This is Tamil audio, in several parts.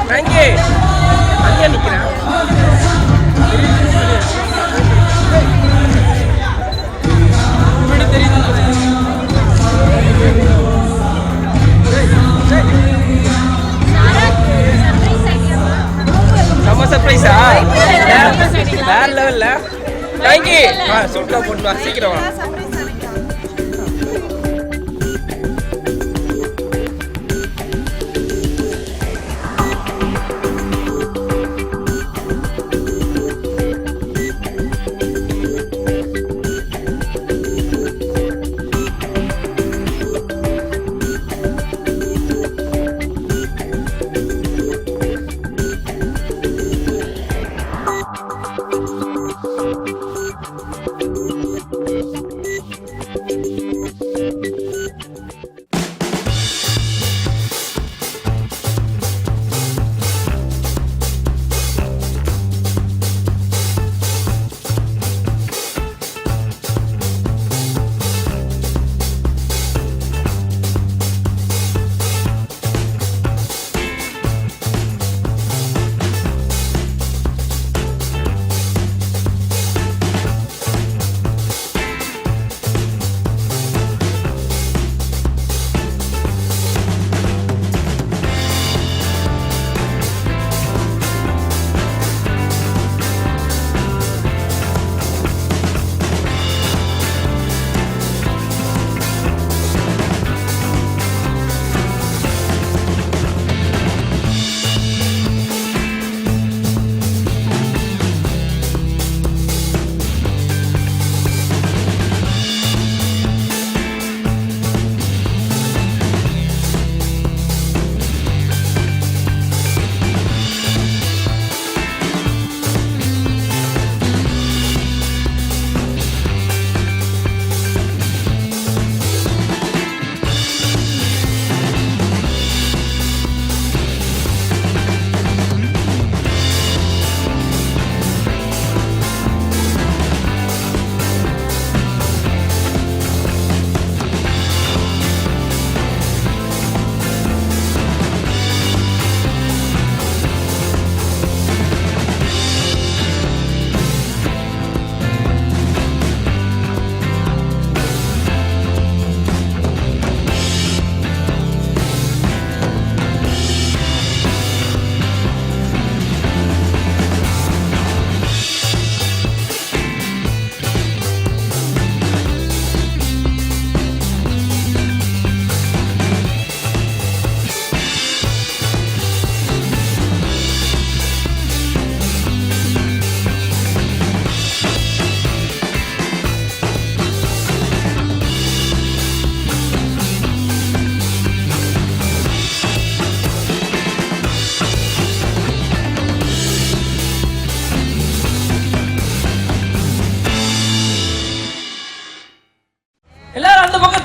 தேங்க்யூ. அங்கே நிற்கிறேன். செம்ம சர்ப்ரைஸா? வேற லெவல்ல. தேங்க்யூ. சூப்பராக போட்டு வா, சீக்கிரம் வா.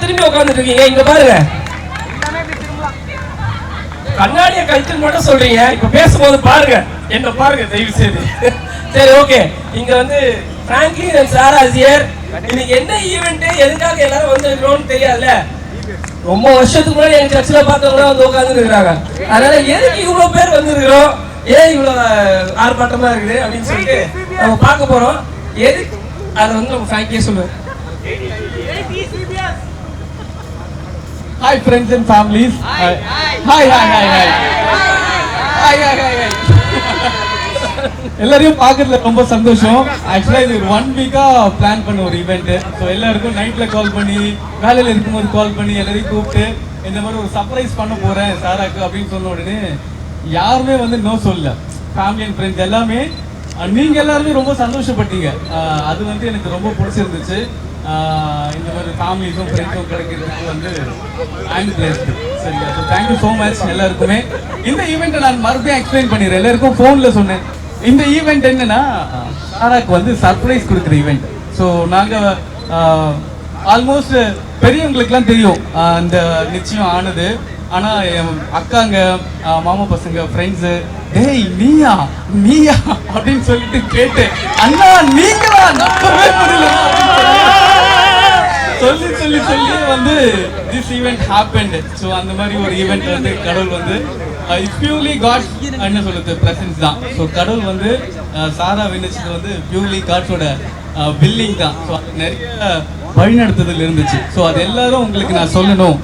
திரும்பி உட்கார்ந்துட்டு இருக்கீங்க. இங்க பாருங்க, கண்ணாடிய கழிச்சு மட்டும் சொல்றீங்க. இப்ப பேசும்போது பாருங்க, என்ன பாருங்க தயவு செய்து. சரி, ஓகே. இங்க வந்து பிராங்க்லின் அண்ட் சாரா ஹியர். இன்னைக்கு என்ன ஈவென்ட், எதுக்காக எல்லாரும் வந்திருக்கிறோம்னு தெரியாதுல்ல. ரொம்ப வருஷத்துக்கு முன்னாடி எங்க சர்ச்சில் பார்த்தவங்க வந்து உட்கார்ந்து இருக்கிறாங்க. அதனால எதுக்கு இவ்வளவு பேர் வந்திருக்கிறோம், ஏன் இவ்வளவு ஆர்ப்பாட்டமா இருக்குது அப்படின்னு சொல்லிட்டு நம்ம பார்க்க போறோம். எதுக்கு அதை வந்து நம்ம ஃப்ராங்க்லியே சொல்லுவோம். Hi friends and families. Hi. எல்லாரையும் பார்க்கறதுல ரொம்ப சந்தோஷம். ஆக்சுவலா இது ஒரு 1 வீக்கா பிளான் பண்ண ஒரு ஈவெண்ட். ஸோ எல்லாருக்கும் நைட்ல கால் பண்ணி, வேலையில இருக்கும்போது கால் பண்ணி எல்லாரையும் கூப்பிட்டு இந்த மாதிரி ஒரு சர்ப்ரைஸ் பண்ண போறேன் சாராக்கு அப்படின்னு சொன்ன உடனே யாருமே வந்து நோ சொல்லல. ஃபேமிலி அண்ட் ஃப்ரெண்ட்ஸ் எல்லாமே, நீங்க எல்லாருமே ரொம்ப சந்தோஷப்பட்டீங்க. அது வந்து எனக்கு ரொம்ப பிடிச்சிருந்துச்சு. இந்த மாதிரி ஃபேமிலிஸும் ஃப்ரெண்ட்ஸும் கிடைக்கிறதுக்கு வந்து ஐம் பிளேஸ்டு. சரிங்களா? ஸோ தேங்க்யூ ஸோ மச் எல்லாருக்குமே. இந்த ஈவெண்ட்டை நான் மறுபடியும் எக்ஸ்பிளைன் பண்ணிடுறேன். எல்லாருக்கும் ஃபோனில் சொன்னேன். இந்த ஈவெண்ட் என்னன்னா, சாராக்கு வந்து சர்ப்ரைஸ் கொடுக்குற ஈவெண்ட். ஸோ நாங்கள் ஆல்மோஸ்ட் பெரியவங்களுக்குலாம் தெரியும் இந்த நிச்சயம் ஆனது. ஆனால் என் அக்காங்க, மாமா பசங்க, ஃப்ரெண்ட்ஸு, டேய் நீயா நீயா அப்படின்னு சொல்லிட்டு கேட்டு, அண்ணா நீங்களா நம்பவே முடியல சொல்லி சொல்லி சொல்லி வந்து திஸ் ஈவெண்ட் ஹேப்பன்ட். ஸோ அந்த மாதிரி ஒரு ஈவெண்ட் வந்து கடவுள் வந்து இட்ஸ் பியூர்லி காட் என்ன சொல்றது பிரசன்ஸ் தான். ஸோ கடவுள் வந்து சாரா விண்ணச்சது வந்து பியூர்லி காட்ஸோட பில்லிங் தான். ஸோ நிறைய வழிநடத்துதல் இருந்துச்சு. ஸோ அது எல்லாரும் உங்களுக்கு நான் சொல்லணும்.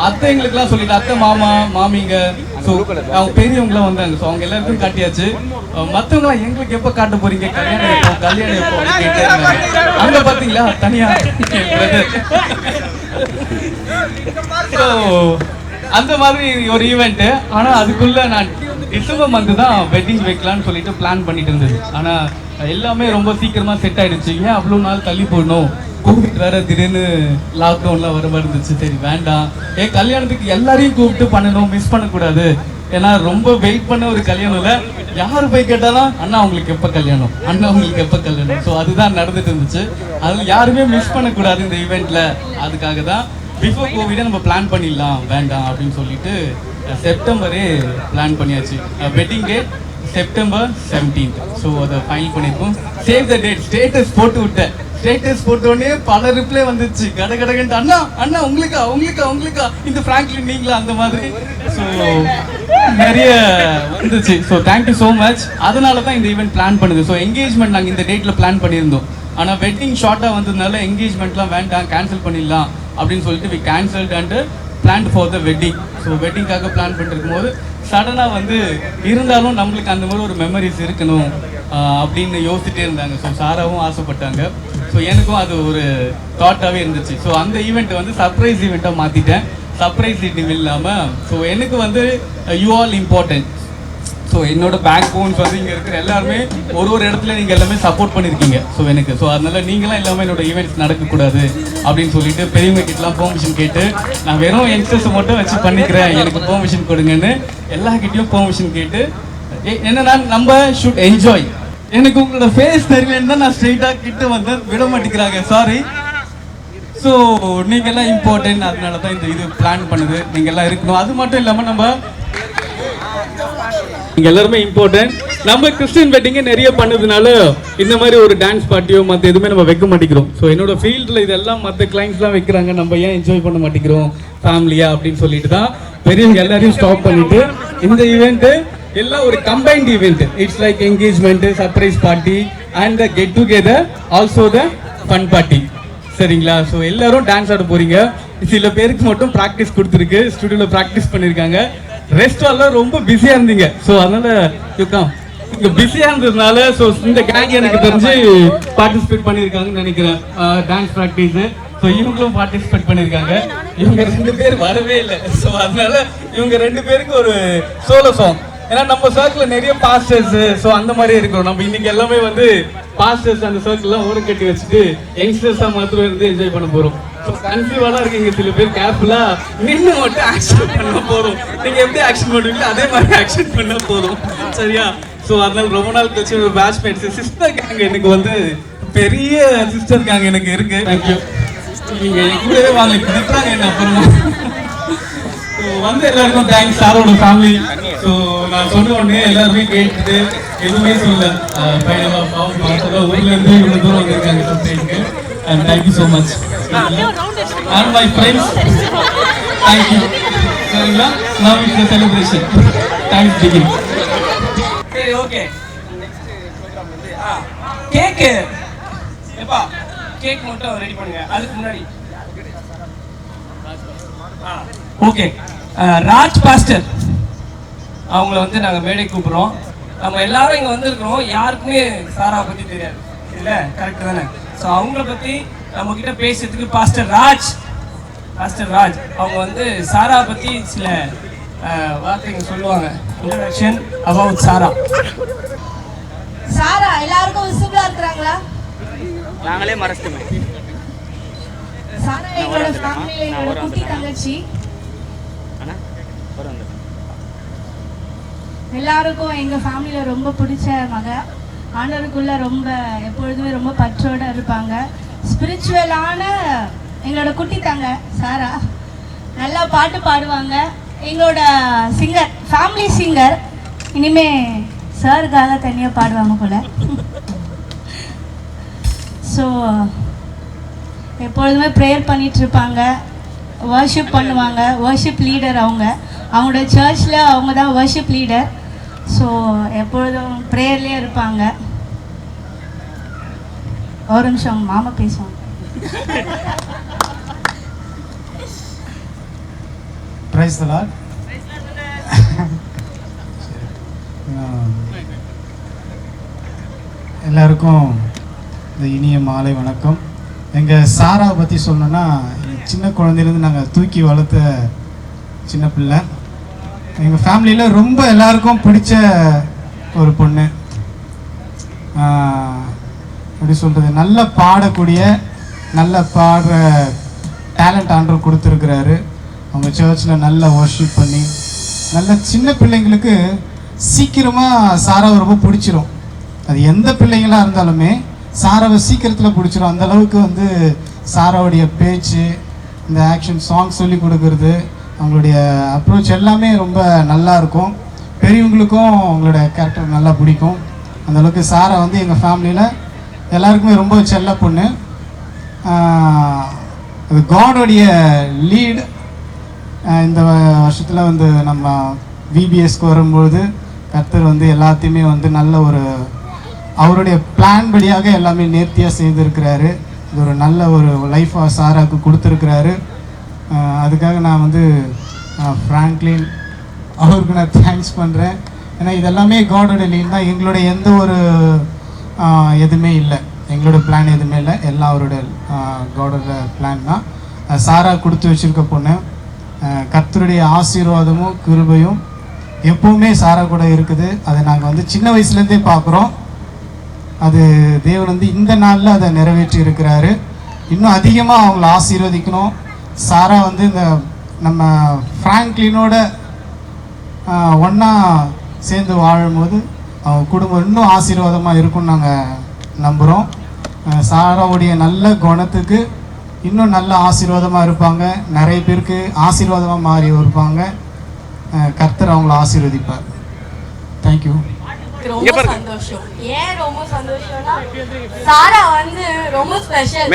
அத்தைங்களுக்குலாம் சொல்லிட்டு அத்தை மாமா மாமிங்க ஸோ அவங்க பெரியவங்களாம் வந்தாங்க. ஸோ அவங்க எல்லாருக்கும் காட்டியாச்சு. மற்றவங்களாம் எங்களுக்கு எப்போ காட்ட போறீங்க, கல்யாணம் எப்போ கல்யாணம் எப்போ கேட்டே இருந்தாங்க. அங்கே பார்த்தீங்களா தனியா ஸோ அந்த மாதிரி ஒரு ஈவெண்ட். ஆனால் அதுக்குள்ள நான் டிசம்பர் மந்த் தான் வெட்டிங் வைக்கலான்னு சொல்லிட்டு பிளான் பண்ணிட்டு இருந்தது. ஆனால் எல்லாமே ரொம்ப சீக்கிரமா செட் ஆயிடுச்சு. ஏன் அவ்வளோ நாள் தள்ளி போடணும், கோவிட் வேற திடீர்னு லாக்டவுன்லாம் வர மாதிரி இருந்துச்சு. சரி வேண்டாம், கல்யாணத்துக்கு எல்லாரையும் கூப்பிட்டு பண்ணணும், மிஸ் பண்ணக்கூடாது. ஏன்னா ரொம்ப வெயிட் பண்ண ஒரு கல்யாணம்ல யாரு போய் கேட்டாலும் அண்ணா உங்களுக்கு எப்போ கல்யாணம், அண்ணா உங்களுக்கு எப்போ கல்யாணம். ஸோ அதுதான் நடந்துட்டு இருந்துச்சு. அதில் யாருமே மிஸ் பண்ணக்கூடாது இந்த ஈவெண்ட்ல. அதுக்காக தான் பிஃபோர் கோவிடை நம்ம பிளான் பண்ணிடலாம் வேண்டாம் அப்படின்னு சொல்லிட்டு செப்டம்பரே பிளான் பண்ணியாச்சு. Wedding date September 17th. So அதை ஃபைனல் பண்ணியிருக்கோம். சேவ் த டேட் ஸ்டேட்டஸ் போட்டு விட்டேன். ஸ்டேட்டஸ் போட்டோடனே பல ரிப்ளை வந்துச்சு கடகடகன்ட்டு. அண்ணா அண்ணா உங்களுக்கா உங்களுக்கா உங்களுக்கா இந்த ஃப்ராங்க்லின் நீங்களா அந்த மாதிரி. ஸோ நிறைய வந்துச்சு. So thank you so much. அதனால தான் இந்த ஈவெண்ட் பிளான் பண்ணுது. ஸோ என்கேஜ்மெண்ட் நாங்கள் இந்த டேட்டில் பிளான் பண்ணியிருந்தோம். ஆனால் வெட்டிங் ஷார்ட்டாக வந்ததுனால என்கேஜ்மெண்ட்லாம் வேண்டாம், கேன்சல் பண்ணிடலாம் அப்படின்னு சொல்லிட்டு we cancelled and plan for the wedding. So வெட்டிங்காக பிளான் பண்ணிருக்கும் போது சடனாக வந்து இருந்தாலும் நம்மளுக்கு அந்த மாதிரி ஒரு மெமரிஸ் இருக்கணும் அப்படின்னு யோசிச்சுட்டே இருந்தாங்க. ஸோ சாராவும் ஆசைப்பட்டாங்க. ஸோ எனக்கும் அது ஒரு தாட்டாகவே இருந்துச்சு. ஸோ அந்த ஈவெண்ட்டை வந்து சர்ப்ரைஸ் ஈவெண்ட்டாக மாற்றிட்டேன். சர்ப்ரைஸ் ஈவெண்ட் இல்லாமல் ஸோ எனக்கு வந்து யூ ஆல் இம்பார்ட்டன்ட். ஸோ என்னோட பேக் போன்ஸ் வந்து இங்கே இருக்கிற எல்லாருமே ஒரு இடத்துல நீங்கள் எல்லாமே சப்போர்ட் பண்ணியிருக்கீங்க. ஸோ எனக்கு ஸோ அதனால நீங்களாம் எல்லாமே என்னோட ஈவெண்ட்ஸ் நடக்கக்கூடாது அப்படின்னு சொல்லிட்டு பெரியவங்க கிட்டலாம் பெர்மிஷன் கேட்டு நான் வெறும் யங்ஸ்டர்ஸை மட்டும் வச்சு பண்ணிக்கிறேன், எனக்கு பெர்மிஷன் கொடுங்கன்னு எல்லாக்கிட்டையும் பெர்மிஷன் கேட்டு என்னன்னா நம்ம ஷுட் என்ஜாய். எனக்கு உங்களோட ஃபேஸ் தெரியலன்னு தான் நான் ஸ்ட்ரெயிட்டாக கிட்ட வந்து விட மாட்டேங்கிறாங்க. சாரி. ஸோ நீங்கள் எல்லாம் இம்பார்ட்டன்ட். அதனால தான் இந்த இது பிளான் பண்ணுது. நீங்கள் எல்லாம் இருக்கணும். அது மட்டும் இல்லாமல் நம்ம இங்கே எல்லாருமே இம்பார்ட்டன்ட். நம்ம கிறிஸ்டியன் வெட்டிங்கே நிறைய பண்ணதுனால இந்த மாதிரி ஒரு டான்ஸ் பார்ட்டியோ மற்ற எதுவுமே நம்ம வைக்க மாட்டேங்கிறோம். ஸோ என்னோட ஃபீல்டில் இதெல்லாம் மற்ற கிளைண்ட்ஸ்லாம் வைக்கிறாங்க, நம்ம ஏன் என்ஜாய் பண்ண மாட்டேங்கிறோம் ஃபேமிலியா அப்படின்னு சொல்லிட்டு தான் பெரியவங்க எல்லாரையும் ஸ்டாப் பண்ணிட்டு இந்த ஈவெண்ட்டு எல்லாம் ஒரு combined event. It's like engagement, surprise party and get together, also the fun party. சரிங்களா? ஸோ எல்லாரும் டான்ஸ் ஆட போறீங்க. சில பேருக்கு மட்டும் ப்ராக்டிஸ் கொடுத்துருக்கு, ஸ்டுடியோவில் ப்ராக்டிஸ் பண்ணியிருக்காங்க. ரெஸ்டாரண்ட்ல ரொம்ப பிஸியா இருந்தீங்க. ஸோ அதனால இங்க பிஸியா இருந்ததுனால ஸோ இந்த கேங் எனக்கு தெரிஞ்சு பார்ட்டிசிபேட் பண்ணியிருக்காங்கன்னு நினைக்கிறேன் டான்ஸ் ப்ராக்டிஸ். ஸோ இவங்களும் பார்ட்டிசிபேட் பண்ணியிருக்காங்க. இவங்க 2 பேர் வரவே இல்லை. ஸோ அதனால இவங்க 2 பேருக்கு ஒரு சோலோ சாங். ஏன்னா நம்ம சர்க்கிள் நிறைய பாஸ்டர்ஸ் ஸோ அந்த மாதிரி இருக்கிறோம். நம்ம இன்னைக்கு எல்லாமே வந்து பாஸ்டர்ஸ் அந்த சர்க்கிள்லாம் ஓரம் கட்டி வச்சுட்டு யங்ஸ்டர்ஸாக மாத்திரம் இருந்து என்ஜாய் பண்ண போகிறோம். ஸோ கன்ஃபியூவாக இருக்கீங்க சில பேர். கேர்ஃபுல்லாக நின்று மட்டும் ஆக்ஷன் பண்ண போதும். நீங்கள் எப்படி ஆக்ஷன் பண்ணுவீங்களோ அதே மாதிரி ஆக்ஷன் பண்ண போதும். சரியா? ஸோ அதனால ரொம்ப நாள் கழிச்சு ஒரு பேட்ச்மேட்ஸ் சிஸ்டர் கேங் எனக்கு வந்து பெரிய சிஸ்டர் கேங் எனக்கு இருக்கு. தேங்க்யூ. நீங்கள் என் கூடவே வாங்க திட்டுறாங்க என்ன அப்புறமா. ஸோ வந்து எல்லாருக்கும் தேங்க்ஸ். சாரோட ஃபேமிலி. ஸோ நான் சொன்ன உடனே எல்லாருமே கேட்டுட்டு எதுவுமே சொல்லல. ஃபைனலாக பாவம் பார்த்தா ஊர்லேருந்து இவ்வளோ தூரம் வந்திருக்காங்க சப்ஸ்கிரைபுக்கு. And thank you so much. And my friends thank you. சரிங்களா? Now it's a celebration. Thanks begin. சரி ஓகே. நெக்ஸ்ட் ப்ரோகிராம் வந்து கேக்கு. எப்பா கேக் மட்டும் ரெடி பண்ணுங்க. அதுக்கு முன்னாடி ஓகே ராஜ் பாஸ்டர் அவங்கள வந்து நாங்கள் மேடை கூப்பிட்றோம். நம்ம எல்லாரும் இங்கே வந்திருக்கிறோம், யாருக்குமே சாரா பற்றி தெரியாது இல்லை, கரெக்டு தானே? ஸோ அவங்கள பற்றி நம்மக்கிட்ட பேசுறதுக்கு பாஸ்டர் ராஜ் அவங்க வந்து சாரா பற்றி சில வார்த்தைகள் சொல்லுவாங்க. இன்ட்ரோடக்ஷன் அபவுட் சாரா. சாரா எல்லாருக்கும் விசிபிளா இருக்கிறாங்களா? நாங்களே மறந்துட்டோமே. சாரா எங்களோட ஃபேமிலில எங்களோட குட்டி தங்கச்சி. எல்லாருக்கும் எங்க ஃபேமிலியில ரொம்ப பிடிச்ச மக. ஆண்டவருக்குள்ள ரொம்ப எப்பொழுதுமே ரொம்ப பற்றோட இருப்பாங்க. ஸ்பிரிச்சுவலான எங்களோட குட்டி தங்க சாரா நல்லா பாட்டு பாடுவாங்க. எங்களோட சிங்கர், ஃபேமிலி சிங்கர். இனிமே சாருக்காக தனியாக பாடுவாங்க போல. ஸோ எப்பொழுதுமே ப்ரேயர் பண்ணிட்டு இருப்பாங்க, வர்ஷிப் பண்ணுவாங்க. வர்ஷிப் லீடர் அவங்க. அவங்களோட சர்ச்சில் அவங்க தான் வர்ஷிப் லீடர். ஸோ எப்பொழுதும் ப்ரேயர்லேயே இருப்பாங்க. ஒரு நிமிஷம் அவங்க மாமா பேசுவாங்க. Praise the Lord. எல்லாருக்கும் இந்த இனிய மாலை வணக்கம். எங்கள் சாராவை பற்றி சொல்லணுன்னா, சின்ன குழந்தையிலேருந்து நாங்கள் தூக்கி வளர்த்த சின்ன பிள்ளை. எங்கள் ஃபேமிலியில் ரொம்ப எல்லாருக்கும் பிடிச்ச ஒரு பொண்ணு. எப்படி சொல்கிறது, நல்ல பாடக்கூடிய, நல்ல பாடுற டேலண்ட் ஆண்டவர் கொடுத்துருக்குறாரு. அவங்க சர்ச்சில் நல்லா வர்ஷிப் பண்ணி, நல்ல சின்ன பிள்ளைங்களுக்கு சீக்கிரமாக சாராவை ரொம்ப பிடிச்சிரும். அது எந்த பிள்ளைங்களாக இருந்தாலுமே சாராவை சீக்கிரத்தில் பிடிச்சிரும். அந்தளவுக்கு வந்து சாராவுடைய பேச்சு, இந்த ஆக்ஷன் சாங் சொல்லி கொடுக்கறது, அவங்களுடைய அப்ரோச் எல்லாமே ரொம்ப நல்லா இருக்கும். பெரியவங்களுக்கும் அவங்களோட கேரக்டர் நல்லா பிடிக்கும். அந்தளவுக்கு சாரா வந்து எங்கள் ஃபேமிலியில் எல்லாருக்குமே ரொம்ப செல்ல பொண்ணு. அது காடோடைய லீட். இந்த வருஷத்தில் வந்து நம்ம விபிஎஸ்க்கு வரும்பொழுது கர்த்தர் வந்து எல்லாத்தையுமே வந்து நல்ல ஒரு அவருடைய பிளான் படியாக எல்லாமே நேர்த்தியாக செய்திருக்கிறாரு. இது ஒரு நல்ல ஒரு லைஃபாக சாராவுக்கு கொடுத்துருக்கிறாரு. அதுக்காக நான் வந்து ஃப்ராங்க்லின் அவருக்கு நான் தேங்க்ஸ் பண்ணுறேன். ஏன்னா இதெல்லாமே காடோட லீட் தான். எங்களுடைய எந்த ஒரு எதுவுமே இல்லை, எங்களோட பிளான் எதுவுமே இல்லை, எல்லாம் அவரோட காடோட பிளான் தான். சாரா கொடுத்து வச்சுருக்க பொண்ணு. கர்த்தருடைய ஆசீர்வாதமும் கிருபையும் எப்பவுமே சாரா கூட இருக்குது. அதை நாங்கள் வந்து சின்ன வயசுலேருந்தே பார்க்குறோம். அது தேவன் வந்து இந்த நாளில் அதை நிறைவேற்றி இருக்கிறாரு. இன்னும் அதிகமாக அவங்கள ஆசீர்வதிக்கணும். சாரா வந்து இந்த நம்ம ஃப்ராங்க்லினோட ஒன்றா சேர்ந்து வாழும்போது அவங்க குடும்பம் இன்னும் ஆசீர்வாதமாக இருக்கும்னு நாங்கள் நம்புகிறோம். சாராவுடைய நல்ல குணத்துக்கு இன்னும் நல்ல ஆசீர்வாதமாக இருப்பாங்க. நிறைய பேருக்கு ஆசீர்வாதமாக மாறி இருப்பாங்க. கர்த்தர் அவங்கள ஆசீர்வதிப்பார். தேங்க்யூ. ரொம்ப சந்தோஷம். ஏன் ரொம்ப சந்தோஷம்னா, சாரா வந்து ரொம்ப ஸ்பெஷல்.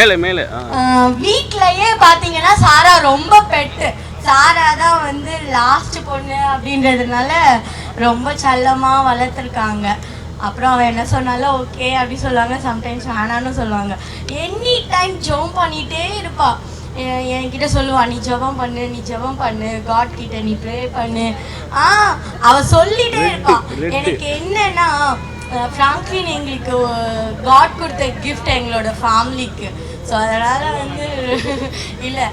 வீட்லயே பாத்தீங்கன்னா சாரா ரொம்ப பெட்டு. சாரா தான் வந்து லாஸ்ட் பொண்ணு அப்படின்றதுனால ரொம்ப செல்லமா வளர்த்துருக்காங்க. அப்புறம் அவன் என்ன சொன்னாலும் ஓகே அப்படி சொல்லுவாங்க, சம்டைம்ஸ் வேணான்னு சொல்லுவாங்க. எனி டைம் ஜெபம் பண்ணிகிட்டே இருப்பா. என்கிட்ட சொல்லுவா, நீ ஜெபம் பண்ணு, நீ ஜெபம் பண்ணு, காட் கிட்ட நீ ப்ரே பண்ணு. அவ சொல்லிட்டே இருப்பா. எனக்கு என்னன்னா, ஃப்ராங்க்லின் எங்களுக்கு காட் கொடுத்த கிஃப்ட் எங்களோட ஃபேமிலிக்கு. ஸோ அதனால் வந்து இல்லை,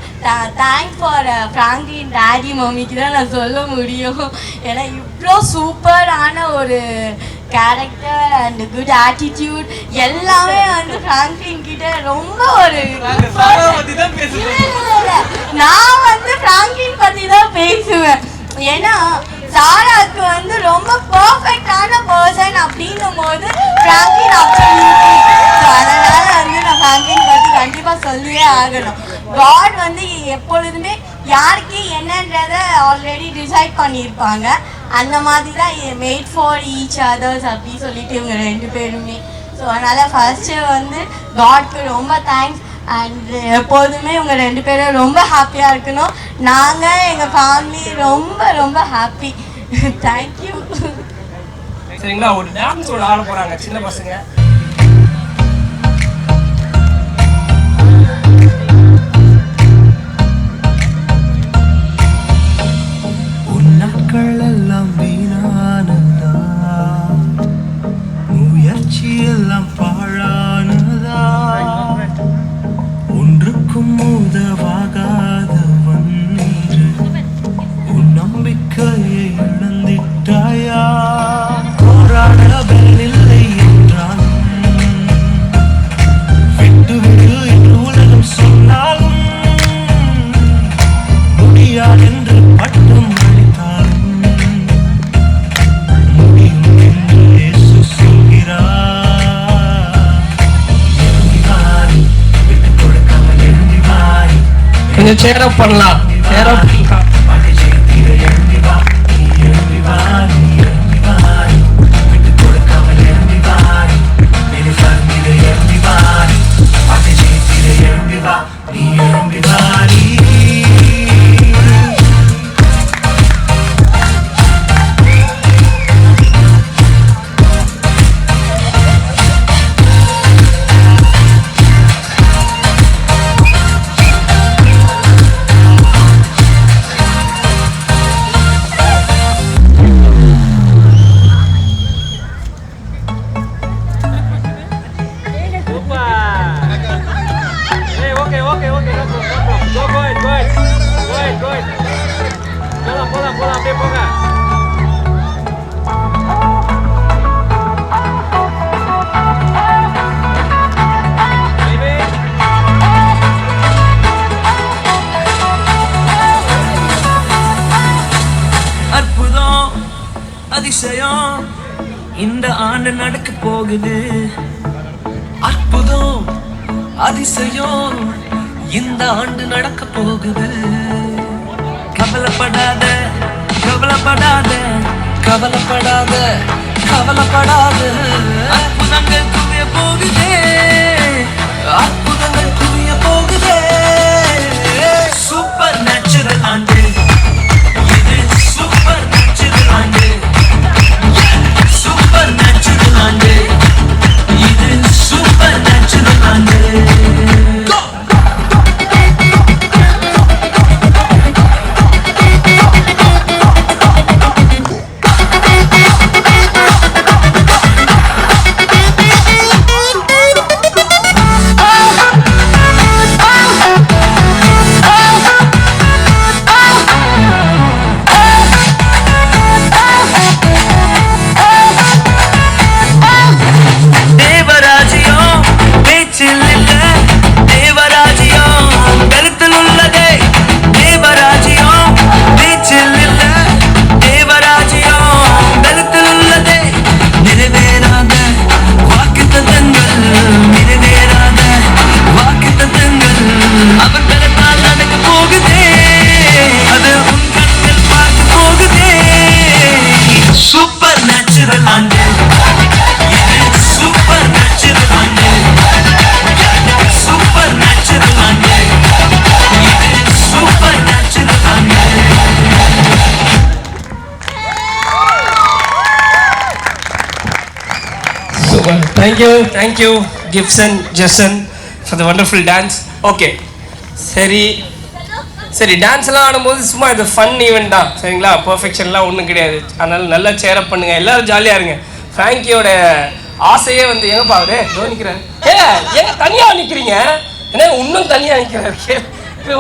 தேங்க் ஃபார் ஃப்ராங்க்லின் டேடி மம்மிக்கு தான் நான் சொல்ல முடியும். ஏன்னா இவ்வளோ சூப்பரான ஒரு கேரக்டர் அண்ட் குட் ஆட்டிடியூட் எல்லாமே வந்து ஃப்ராங்க்லின் கிட்ட ரொம்ப ஒரு நான் வந்து ஃப்ராங்க்லின் பற்றி தான் பேசுவேன். ஏன்னா சாராக்கு வந்து ரொம்ப பர்ஃபெக்டான பர்சன் அப்படின்னும் போது ஃப்ராங்க்லின் அப்சல்யூட்லி. ஸோ அதனால வந்து நான் ஃப்ராங்க்லின் பற்றி கண்டிப்பாக சொல்லியே ஆகணும். காட் வந்து எப்பொழுதுமே யாருக்கு என்னன்றத ஆல்ரெடி டிசைட் பண்ணியிருப்பாங்க. அந்த மாதிரி தான் மேட் ஃபார் ஈச் அதர்ஸ் அப்படி சொல்லிட்டு இவங்க ரெண்டு பேருமே. ஸோ அதனால் ஃபர்ஸ்ட்டு வந்து காட்க்கு ரொம்ப தேங்க்ஸ். அண்ட் எப்போதுமே இவங்க ரெண்டு பேரும் ரொம்ப ஹாப்பியாக இருக்கணும். நாங்கள் எங்கள் ஃபேமிலி ரொம்ப ரொம்ப ஹாப்பி. தேங்க்யூ. சரிங்களா, ஒரு டான்ஸோட ஆட போகிறாங்க சின்ன பசங்க. நாட்கள் எல்லாம் வீணானதா, முயற்சி எல்லாம் பாழானதா, ஒன்றுக்கும் உதவாகாதவன் என்று உன் நம்பிக்கையை இழந்திட்டாயா? போராட பலனில்லை என்றாலும் விட்டுவிடு என்று உலகம் சொன்னாலும் முடியாதென்று பட்டம் கொஞ்சம் சேரப் பண்ணலாம், சேரப் பண்ணலாம். அதிசயம் இந்த ஆண்டு நடக்க போகுது. அற்புதம் அதிசயம் இந்த ஆண்டு நடக்க போகுது. கவலைப்படாத கவலைப்படாத கவலைப்படாத கவலைப்படாத. அற்புதங்கள் குவிய போகுதே, அற்புதங்கள் குவிய போகுதே. சூப்பர் நேச்சுரல் ஆண்டு இது, சூப்பர் நேச்சுரல் ஆண்டு, சூப்பர் நேச்சுரல் ஆண்டு இது, சூப்பர் நேச்சுரல் ஆண்டு. Thank you, Gibson, Jason, for the wonderful dance. Okay, சரி டான்ஸ்லாம் ஆடும்போது சும்மா இது ஃபன் ஈவெண்ட் தான், சரிங்களா? பர்ஃபெக்ஷன்லாம் ஒன்றும் கிடையாது. அதனால நல்லா சேரப் பண்ணுங்க, எல்லாரும் ஜாலியாக இருங்க. ஃப்ராங்கியோட ஆசையே வந்து எங்கப்பா அவரு கவனிக்கிறாரு. ஏங்க தனியாக நிற்கிறீங்க? ஏன்னா இன்னும் தனியாக நிற்கிறாரு,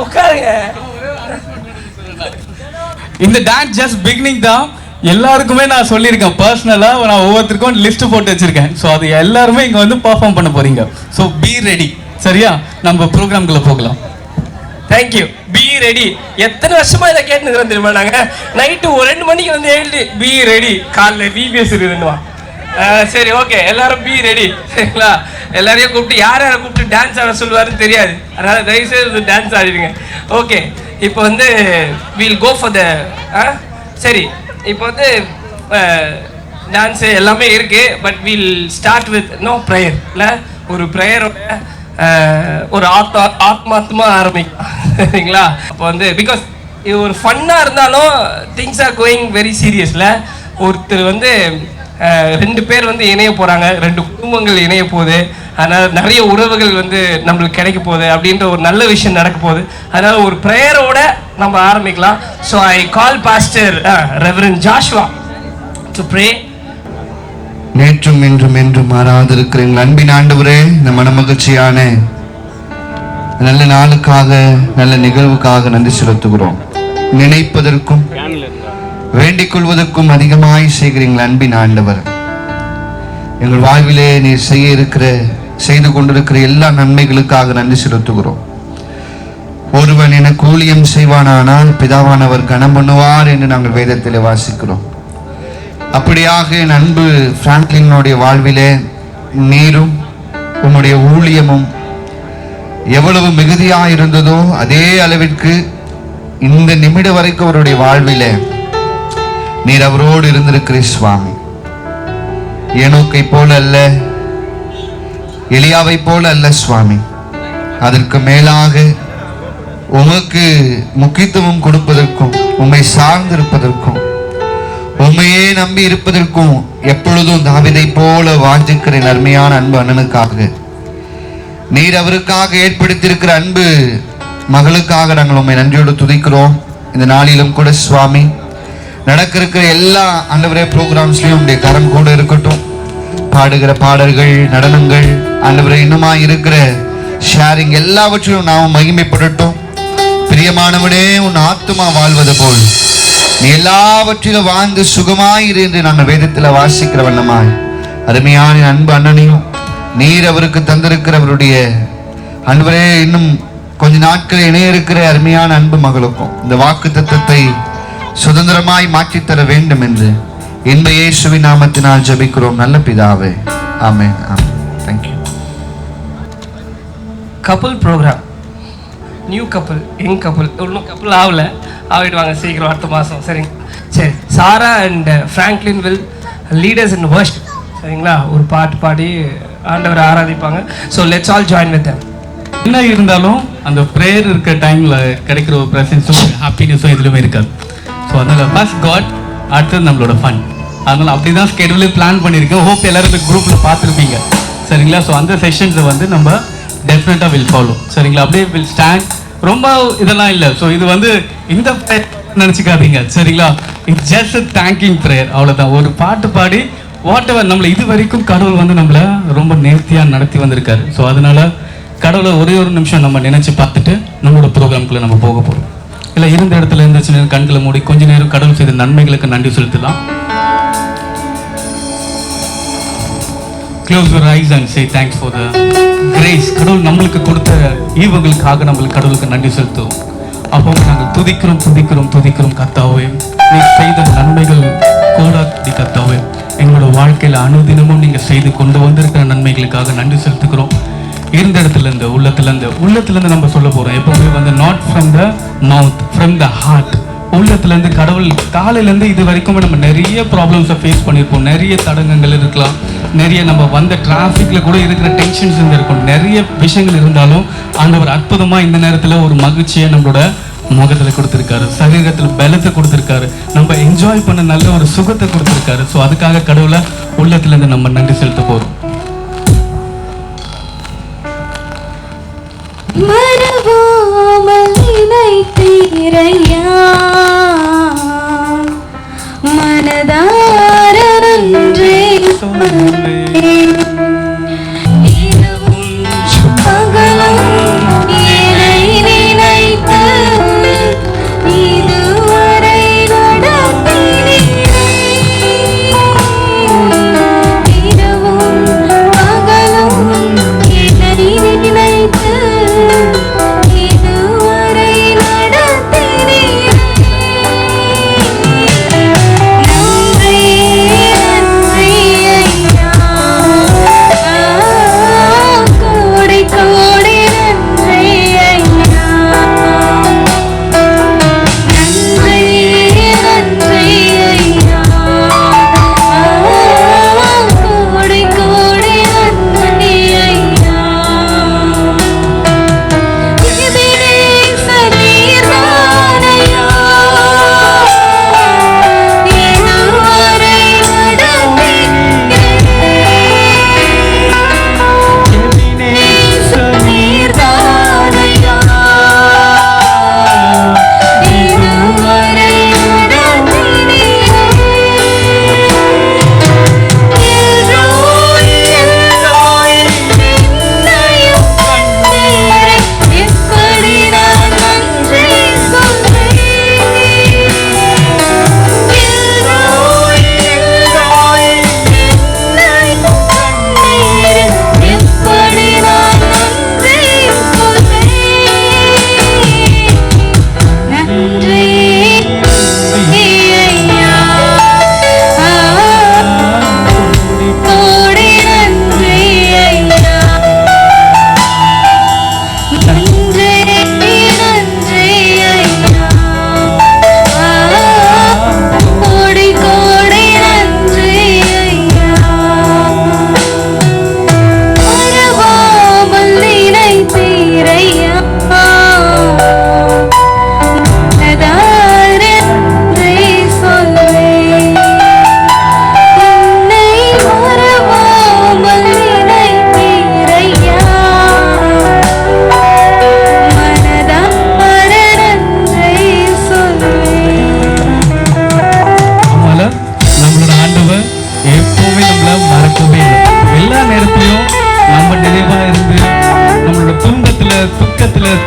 உட்காருங்க. இந்த டான்ஸ் ஜஸ்ட் பிகினிங் தான். எல்லாருக்குமே நான் சொல்லியிருக்கேன், பர்சனலாக நான் ஒவ்வொருத்தருக்கும் லிஸ்ட் போட்டு வச்சிருக்கேன். ஸோ அது எல்லாருமே இங்கே வந்து பர்ஃபார்ம் பண்ண போறீங்க. So be ready. சரியா? நம்ம ப்ரோக்ராம்குள்ளே போகலாம். தேங்க்யூ. Be ready. எத்தனை வருஷமா இதை கேட்டுன்னு தெரியுமா? நாங்கள் நைட்டு 2 மணிக்கு வந்து எழுதி பி ரெடி, காலைல விபிஎஸ் இருக்குதுன்னுவா. சரி, ஓகே, எல்லாரும் பி ரெடி, சரிங்களா? எல்லாரையும் கூப்பிட்டு யார் யாரை கூப்பிட்டு டான்ஸ் ஆட சொல்லுவாருன்னு தெரியாது, அதனால தயவுசெய்து டான்ஸ் ஆடிடுங்க. ஓகே, இப்போ வந்து வீல் கோ ஃபார் த சரி, இப்போ வந்து டான்ஸு எல்லாமே இருக்குது. But we'll start with no prayer. இல்லை, ஒரு ப்ரேயரோட ஒரு ஆத்மாத்மாக ஆரம்பிக்கலாம், சரிங்களா? அப்போ வந்து பிகாஸ் இது ஒரு ஃபன்னாக இருந்தாலும் திங்ஸ் ஆர் கோயிங் வெரி சீரியஸில். ஒருத்தர் வந்து 2 பேர் வந்து இணைய போகிறாங்க, 2 குடும்பங்கள் இணைய போகுது. அதனால் நிறைய உறவுகள் வந்து நம்மளுக்கு கிடைக்க போகுது அப்படின்ற ஒரு நல்ல விஷயம் நடக்க போகுது. அதனால் ஒரு ப்ரேயரோட நம்ம ஆரம்பிக்கலாம். So I call pastor reverend Joshua to pray. நேற்றும் இன்றும் என்றும் மாறாதிருக்கிற எங்கள் அன்பின் ஆண்டவரே, இந்த மனமகிழ்ச்சியான நல்ல நாளுக்காக, நல்ல நிகழ்வுக்காக நன்றி செலுத்துகிறோம். நினைப்பதற்கும் வேண்டிக் கொள்வதற்கும் அதிகமாய் செய்கிற எங்கள் அன்பின் ஆண்டவர், எங்கள் வாழ்விலே நீர் செய்து கொண்டிருக்கிற எல்லா நன்மைகளுக்காக நன்றி செலுத்துகிறோம். ஒருவன் எனக்கு ஊழியம் செய்வானானால் பிதாவானவர் கனம் பண்ணுவார் என்று நாங்கள் வேதத்திலே வாசிக்கிறோம். அப்படியாக என் அன்பு பிராங்க்லினுடைய வாழ்விலே நீரும் உம்முடைய ஊழியமும் எவ்வளவு மிகுதியாக இருந்ததோ அதே அளவிற்கு இந்த நிமிடம் வரைக்கும் அவருடைய வாழ்விலே நீர் அவரோடு இருந்திருக்கிறீர் சுவாமி. ஏனோக்கை போல அல்ல, எலியாவை போல அல்ல சுவாமி, அதற்கு மேலாக உமக்கு முக்கியத்துவம் கொடுப்பதற்கும், உம்மை சார்ந்திருப்பதற்கும், உண்மையே நம்பி இருப்பதற்கும் எப்பொழுதும் தாவீதை போல வாஞ்சிக்கிற நன்மையான அன்பு அண்ணனுக்காக, நீர் அவருக்காக ஏற்படுத்தியிருக்கிற அன்பு மகளுக்காக நாங்கள் உண்மை நன்றியோடு துதிக்கிறோம். இந்த நாளிலும் கூட சுவாமி, நடக்க இருக்கிற எல்லா ஆண்டவரே ப்ரோக்ராம்ஸ்லையும் உங்களுடைய கரம் கூட இருக்கட்டும். பாடுகிற பாடல்கள், நடனங்கள், ஆண்டவரே இன்னுமா இருக்கிற ஷேரிங் எல்லாவற்றிலும் நாம் மகிமைப்படட்டும். பிரியமானவனே, உன் ஆத்துமா வாழ்வது போல் நீ எல்லாவற்றிலும் வாழ்ந்து சுகமாயிரு என்று நாங்கள் வேதத்தில் வாசிக்கிற வண்ணமாய் அருமையான அன்பு அண்ணனையும் நீர் அவருக்கு தந்திருக்கிறவருடைய அன்பரே இன்னும் கொஞ்ச நாட்கள் இணைய இருக்கிற அருமையான அன்பு மகளுக்கும் இந்த வாக்கு தத்தத்தை சுதந்திரமாய் மாற்றித்தர வேண்டும் என்று இன்ப இயேசுவின் நாமத்தினால் ஜெபிக்கிறோம் நல்ல பிதாவே. Amen. Amen. Thank you. Couple programme, new couple, young couple, இன்னும் கப்புள் ஆகிடுவாங்க சீக்கிரம் அடுத்த மாதம். சரிங்க, சரி. Sarah and Franklin will leaders in worship. சரிங்களா, ஒரு பாட்டு பாடி ஆண்டவரை ஆராதிப்பாங்க. So let's all join with them. என்ன இருந்தாலும் அந்த ப்ரேயர் இருக்க டைமில் கிடைக்கிற ஒரு ப்ரெசன்ஸும் ஹாப்பினஸும் எதுலையுமே இருக்காது. ஸோ அதனால் ஃபர்ஸ்ட் காட், அடுத்தது நம்மளோட ஃபன். அதனால் அப்படி தான் ஸ்கெடியூலே பிளான் பண்ணியிருக்கேன். ஹோப் எல்லாரும் இந்த குரூப்பில் பார்த்துருப்பீங்க. சரிங்களா, ஸோ அந்த செஷன்ஸை வந்து நம்ம டெஃபினட்டாக வில் ஃபாலோ. சரிங்களா, அப்படியே வில் ஸ்டாண்ட். ரொம்ப இதெல்லாம் இல்லை. ஸோ இது வந்து இந்த நினச்சிக்காதீங்க. சரிங்களா, it's just a thanking prayer, அவ்வளோதான். ஒரு பாட்டு பாடி வாட் எவர் நம்மளை இது வரைக்கும் கடவுள் வந்து நம்மளை ரொம்ப நேர்த்தியாக நடத்தி வந்திருக்காரு. ஸோ அதனால கடவுளை ஒரே ஒரு நிமிஷம் நம்ம நினைச்சு பார்த்துட்டு நம்மளோட ப்ரோக்ராம்குள்ளே நம்ம போக போகிறோம். இல்லை இருந்த இடத்துல இருந்துச்சு நேரம் கண்களை மூடி கொஞ்ச நேரம் கடவுள் செய்த நன்மைகளுக்கு நன்றி செலுத்தலாம். Close your eyes and say thanks for the grace. கடவுள் நம்மளுக்கு கொடுத்த ஈவுகளுக்காக நம்மளுக்கு கடவுளுக்கு நன்றி செலுத்துவோம். அப்போ நாங்கள் துதிக்கிறோம் துதிக்கிறோம் துதிக்கிறோம் கர்த்தாவே, நீ செய்த நன்மைகள் கோடாடி கர்த்தாவே. எங்களோட வாழ்க்கையில் அனுதினமும் நீங்கள் செய்து கொண்டு வந்திருக்கிற நன்மைகளுக்காக நன்றி செலுத்துக்கிறோம். இருந்த இடத்துலேருந்து உள்ளத்துலேருந்து நம்ம சொல்ல போகிறோம். எப்போவுமே வந்து not from the mouth, from the heart. உள்ளத்துலேருந்து கடவுள் காலையிலேருந்து இது வரைக்கும் நம்ம நிறைய ப்ராப்ளம்ஸை ஃபேஸ் பண்ணியிருப்போம். நிறைய தடங்கங்கள் இருக்கலாம், நிறைய நம்ம வந்த டிராஃபிக்கில் கூட இருக்கிற டென்ஷன்ஸ் இருந்திருக்கும். நிறைய விஷயங்கள் இருந்தாலும் ஆண்டவர் அற்புதமாக இந்த நேரத்தில் ஒரு மகிழ்ச்சியை நம்மளோட முகத்தில் கொடுத்துருக்காரு, சரீரத்தில் பலத்தை கொடுத்துருக்காரு, நம்ம என்ஜாய் பண்ண நல்ல ஒரு சுகத்தை கொடுத்துருக்காரு. ஸோ அதுக்காக கடவுளை உள்ளத்துலேருந்து நம்ம நன்றி செலுத்த போகிறோம். மறவாமல் நினைத்தீரையா, மனதார நன்றி சொல்வேன். இரவும் பகலும் என்னை நினைத்து இதுவரை நடத்தினீரே. இரவும் பகலும் என்னை நினைத்து இதுவரை நடத்தினீரே. நன்றி நன்றி ஐயா, கோடி கோடி நன்றி ஐயா. நன்றி நன்றி ஐயா, கோடி கோடி நன்றி ஐயா.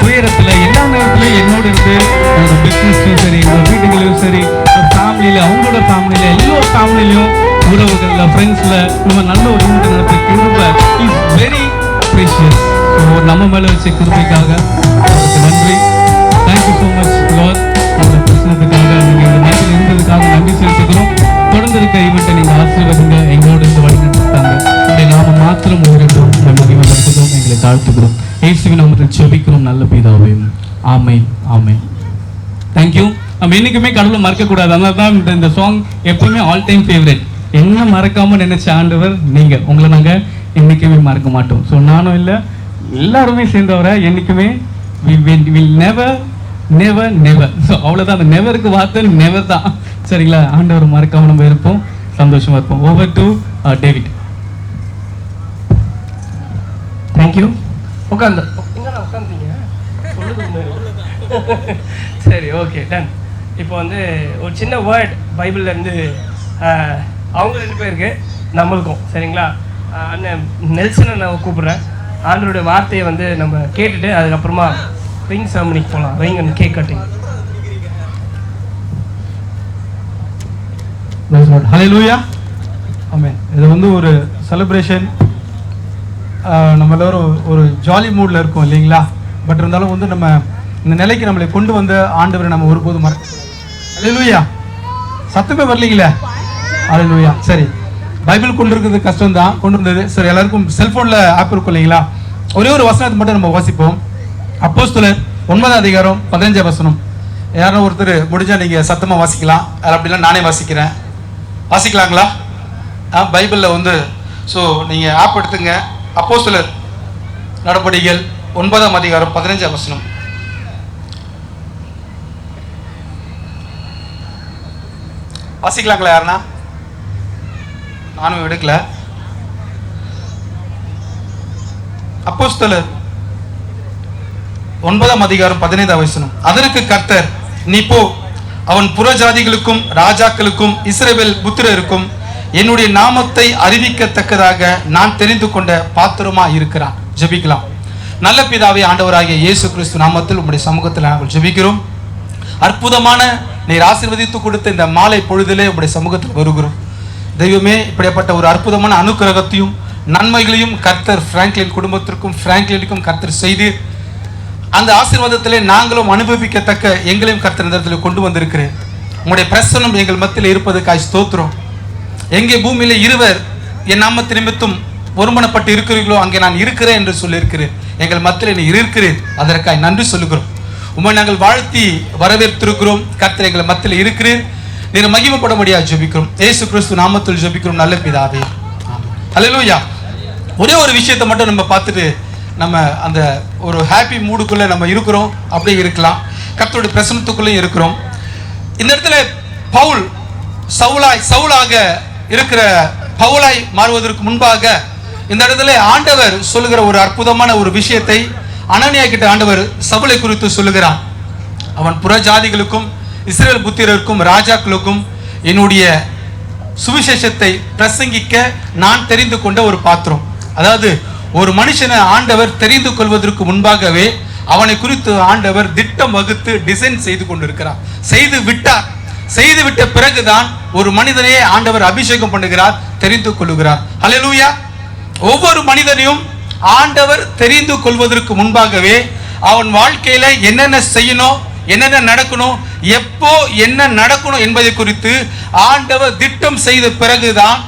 துயரத்தில் எல்லா நேரத்துலையும் என்னோட இருந்து என்னோட பிஸ்னஸ்லையும் சரி, என்னோட வீடுகளையும் சரி, ஃபேமிலியில் அவங்களோட ஃபேமிலியில் எல்லா ஃபேமிலியிலையும் உறவுகளில் ஃப்ரெண்ட்ஸில் நம்ம நல்ல ஒரு யூனிட் நடத்த கிருபை இஸ் வெரி ப்ரீஷியஸ். ஸோ நம்ம மேலே வச்ச கிருபைக்காக அவருக்கு நன்றி. Thank you so much Lord. உங்களோட பிரச்சனத்துக்காக நீங்கள் இந்த நேரத்தில் இருந்ததுக்காக நன்றி செலுத்துக்கிறோம். தொடர்ந்து இருக்க ஈவெண்ட்டை நீங்கள் ஆசீர்வதிங்க, எங்களோட இந்த வழி நடத்தாங்க. உங்களுடைய நாம மாத்திரம் உயரட்டும், உங்களை மகிமைப்படுத்துகிறோம், எங்களை தாழ்த்துகிறோம். இயேசுவின் நாமத்தில் ஜெபிக்கிறோம் நல்ல பிதாவே. ஆமென் ஆமென். தேங்க்யூ. நம்ம என்றைக்குமே கடவுளை மறக்கக்கூடாது. அதனால தான் இந்த சாங் எப்பவுமே ஆல் டைம் ஃபேவரட். என்ன மறக்காம நினைச்ச ஆண்டவர் நீங்க, உங்களை நாங்கள் என்றைக்குமே மறக்க மாட்டோம். ஸோ நானும் இல்லை, எல்லாருமே சேர்ந்தவரை என்றைக்குமே will never never never. So அவ்வளோதான், அந்த நெவருக்கு வார்த்தை நெவர் தான். சரிங்களா? ஆண்டவர் மறக்காம நம்ம இருப்போம், சந்தோஷமா இருப்போம். Over to David. தேங்க்யூ. உட்காந்து உட்காந்துங்க. சரி, ஓகே, டன். இப்போ வந்து ஒரு சின்ன வேர்ட் பைபிள்லேருந்து அவங்க 2 பேருக்கு நம்மளுக்கும், சரிங்களா? அண்ணன் நெல்சனை நான் கூப்பிட்றேன். ஆண்டவருடைய வார்த்தையை வந்து நம்ம கேட்டுட்டு அதுக்கப்புறமா ரிங் செரமனிக்கு போகலாம். Ring and cake cutting. Hallelujah. Amen. இது வந்து ஒரு செலிப்ரேஷன். நம்ம எல்லோரும் ஒரு ஜாலி மூடில் இருக்கோம் இல்லைங்களா? பட் இருந்தாலும் வந்து நம்ம இந்த நிலைக்கு நம்மளை கொண்டு வந்த ஆண்டவரை நம்ம ஒருபோதும் ஹல்லேலூயா. சத்தமே வரலீங்களே. ஹல்லேலூயா. சரி, பைபிள் கொண்டு இருக்கிறது கஷ்டம் தான், கொண்டு வந்தது. சரி, எல்லாருக்கும் செல்ஃபோனில் ஆப் இருக்கும் இல்லைங்களா? ஒரே ஒரு வசனத்தை மட்டும் நம்ம வாசிப்போம். அப்போஸ்தலர் 9ஆம் அதிகாரம் 15ஆம் வசனம். யாரும் ஒருத்தர் முடிஞ்சால் நீங்கள் சத்தமாக வாசிக்கலாம். அது அப்படிலாம் நானே வாசிக்கிறேன். வாசிக்கலாங்களா? பைபிளில் வந்து ஸோ நீங்கள் ஆப் எடுத்துங்க. அப்போஸ்தலர் நடபடிகள் 9ஆம் அதிகாரம் 15ஆம் வசனம். வாசிக்கலாங்களா யாருன்னா? நானும் எடுக்கல. அப்போஸ்தலர் 9ஆம் அதிகாரம் 15ஆம் வசனம். அதற்கு கர்த்தர், நீ போ, அவன் புறஜாதிகளுக்கும் ராஜாக்களுக்கும் இஸ்ரவேல் புத்திரருக்கும் என்னுடைய நாமத்தை அறிவிக்கத்தக்கதாக நான் தெரிந்து கொண்ட பாத்திரமா இருக்கிறான். ஜெபிக்கலாம். நல்ல பிதாவே, ஆண்டவராகிய இயேசு கிறிஸ்து நாமத்தில் உம்முடைய சமூகத்தில் நாங்கள் ஜெபிக்கிறோம். அற்புதமான நீர் ஆசீர்வதித்து கொடுத்த இந்த மாலை பொழுதிலே உம்முடைய சமூகத்தில் வருகிறோம். தெய்வமே, இப்படிப்பட்ட ஒரு அற்புதமான அனுக்கிரகத்தையும் நன்மைகளையும் கர்த்தர் பிராங்க்லின் குடும்பத்திற்கும் பிராங்க்லினுக்கும் கர்த்தர் செய்து அந்த ஆசீர்வாதத்திலே நாங்களும் அனுபவிக்கத்தக்க எங்களையும் கர்த்தர் இந்த இடத்துல கொண்டு வந்திருக்கிறேன். உங்களுடைய பிரசன்னம் எங்கள் மத்தியில் இருப்பதற்காய் ஸ்தோத்திரம். எங்கே பூமியில இருவர் என் நாமத்து நிமித்தம் ஒருமனப்பட்டு இருக்கிறீர்களோ அங்கே நான் இருக்கிறேன் என்று சொல்லியிருக்கிறேன். எங்கள் மத்தியில் நீ இருக்கிறேன், அதற்காய் நன்றி சொல்லுகிறோம். உண்மை நாங்கள் வாழ்த்தி வரவேற்றிருக்கிறோம். கர்த்தர் எங்கள் மத்தியில் இருக்கிறேன், நீர் மகிமைப்பட முடியாது ஜெபிக்கிறோம். இயேசு கிறிஸ்து நாமத்தில் ஜெபிக்கிறோம் நல்ல பிதாவே. ஹல்லேலூயா. ஒரே ஒரு விஷயத்தை மட்டும் நம்ம பார்த்துட்டு நம்ம அந்த ஒரு ஹாப்பி மூடுக்குள்ளே நம்ம இருக்கிறோம், அப்படியே இருக்கலாம். கர்த்தருடைய பிரசன்னத்துக்குள்ளே இருக்கிறோம். இந்த இடத்துல பவுல் சவுலாக இருக்கிற பவுலாய் மாறுவதற்கு முன்பாக இந்த இடத்துல ஆண்டவர் சொல்லுகிற ஒரு அற்புதமான ஒரு விஷயத்தை அனனியா கிட்ட ஆண்டவர் சவுலை குறித்து சொல்லுகிறான். அவன் புறஜாதிகளுக்கும் இஸ்ரவேல் புத்திரருக்கும் ராஜாக்களுக்கும் என்னுடைய சுவிசேஷத்தை பிரசங்கிக்க நான் தெரிந்து கொண்ட ஒரு பாத்திரம். அதாவது ஒரு மனுஷனை ஆண்டவர் தெரிந்து கொள்வதற்கு முன்பாகவே அவனை குறித்து ஆண்டவர் திட்டம் வகுத்து டிசைன் செய்து கொண்டிருக்கிறார். செய்து விட்ட பிறகுதான் ஒரு மனிதனையே ஆண்டவர் அபிஷேகம் பண்ணுகிறார், தெரிந்து கொள்ளுகிறார். ஹல்லேலூயா. ஒவ்வொரு மனிதனையும் ஆண்டவர் தெரிந்து கொள்வதற்கு முன்பாகவே அவன் வாழ்க்கையில என்னென்ன செய்யணும், என்னென்ன நடக்கணும், எப்போ என்ன நடக்கணும் என்பதை குறித்து ஆண்டவர் திட்டம் செய்த பிறகுதான்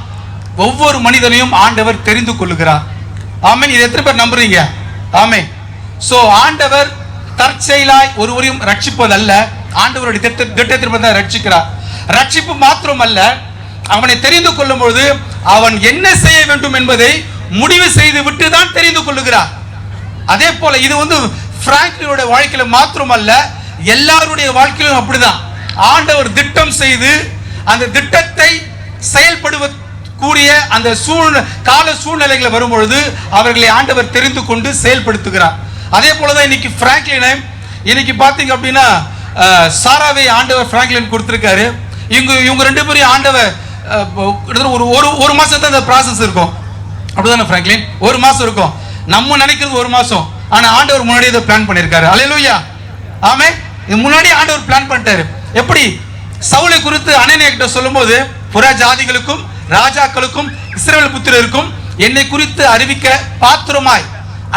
ஒவ்வொரு மனிதனையும் ஆண்டவர் தெரிந்து கொள்ளுகிறார். ஆமென். இது எத்தனை பேர் நம்புறீங்க? ஆமென். சோ ஆண்டவர் தற்செயலாய் ஒருவரையும் ரட்சிப்பதல்ல, ஆண்டவருடைய திட்டத்திற்கு ரட்சிக்கிறார். ரட்சிப்பு மாத்திரம் அல்ல, அவனை தெரிந்து கொள்ளும் பொழுது அவன் என்ன செய்ய வேண்டும் என்பதை முடிவு செய்து விட்டு தான் தெரிந்து கொள்ளுகிறார். அதே போல இது வந்து பிராங்க்லினோட வாழ்க்கையில மாத்திரம் அல்ல, எல்லாருடைய வாழ்க்கையிலும் அப்படிதான். ஆண்டவர் திட்டம் செய்து அந்த திட்டத்தை செயல்படுவக்கூடிய அந்த கால சூழ்நிலைகளை வரும்பொழுது அவர்களை ஆண்டவர் தெரிந்து கொண்டு செயல்படுத்துகிறார். அதே போலதான் இன்னைக்கு பிராங்க்லினை இன்னைக்கு பாத்தீங்க அப்படின்னா சாராவை ஆண்டவர் பிராங்க்லின் கொடுத்திருக்காரு. இவங்க 2 பேரையும் ஆண்டவர் ஒரு மாசம் அந்த ப்ராசஸ் இருக்கும். அப்படிதானே பிராங்க்லின்? ஒரு மாசம் இருக்கும். நம்ம நினைக்கிறது ஒரு மாசம், ஆனா ஆண்டவர் முன்னாடியே இதை பிளான் பண்ணிருக்காரு. அல்லேலூயா. ஆமென். இது முன்னாடி ஆண்டவர் பிளான் பண்ணிட்டாரு. எப்படி? சவுலை குறித்து அனனியா கிட்ட சொல்லும்போது புற ஜாதிகளுக்கும் ராஜாக்களுக்கும் இஸ்ரவேல் புத்திரருக்கும் என்னை குறித்து அறிவிக்க பாத்திரமாய்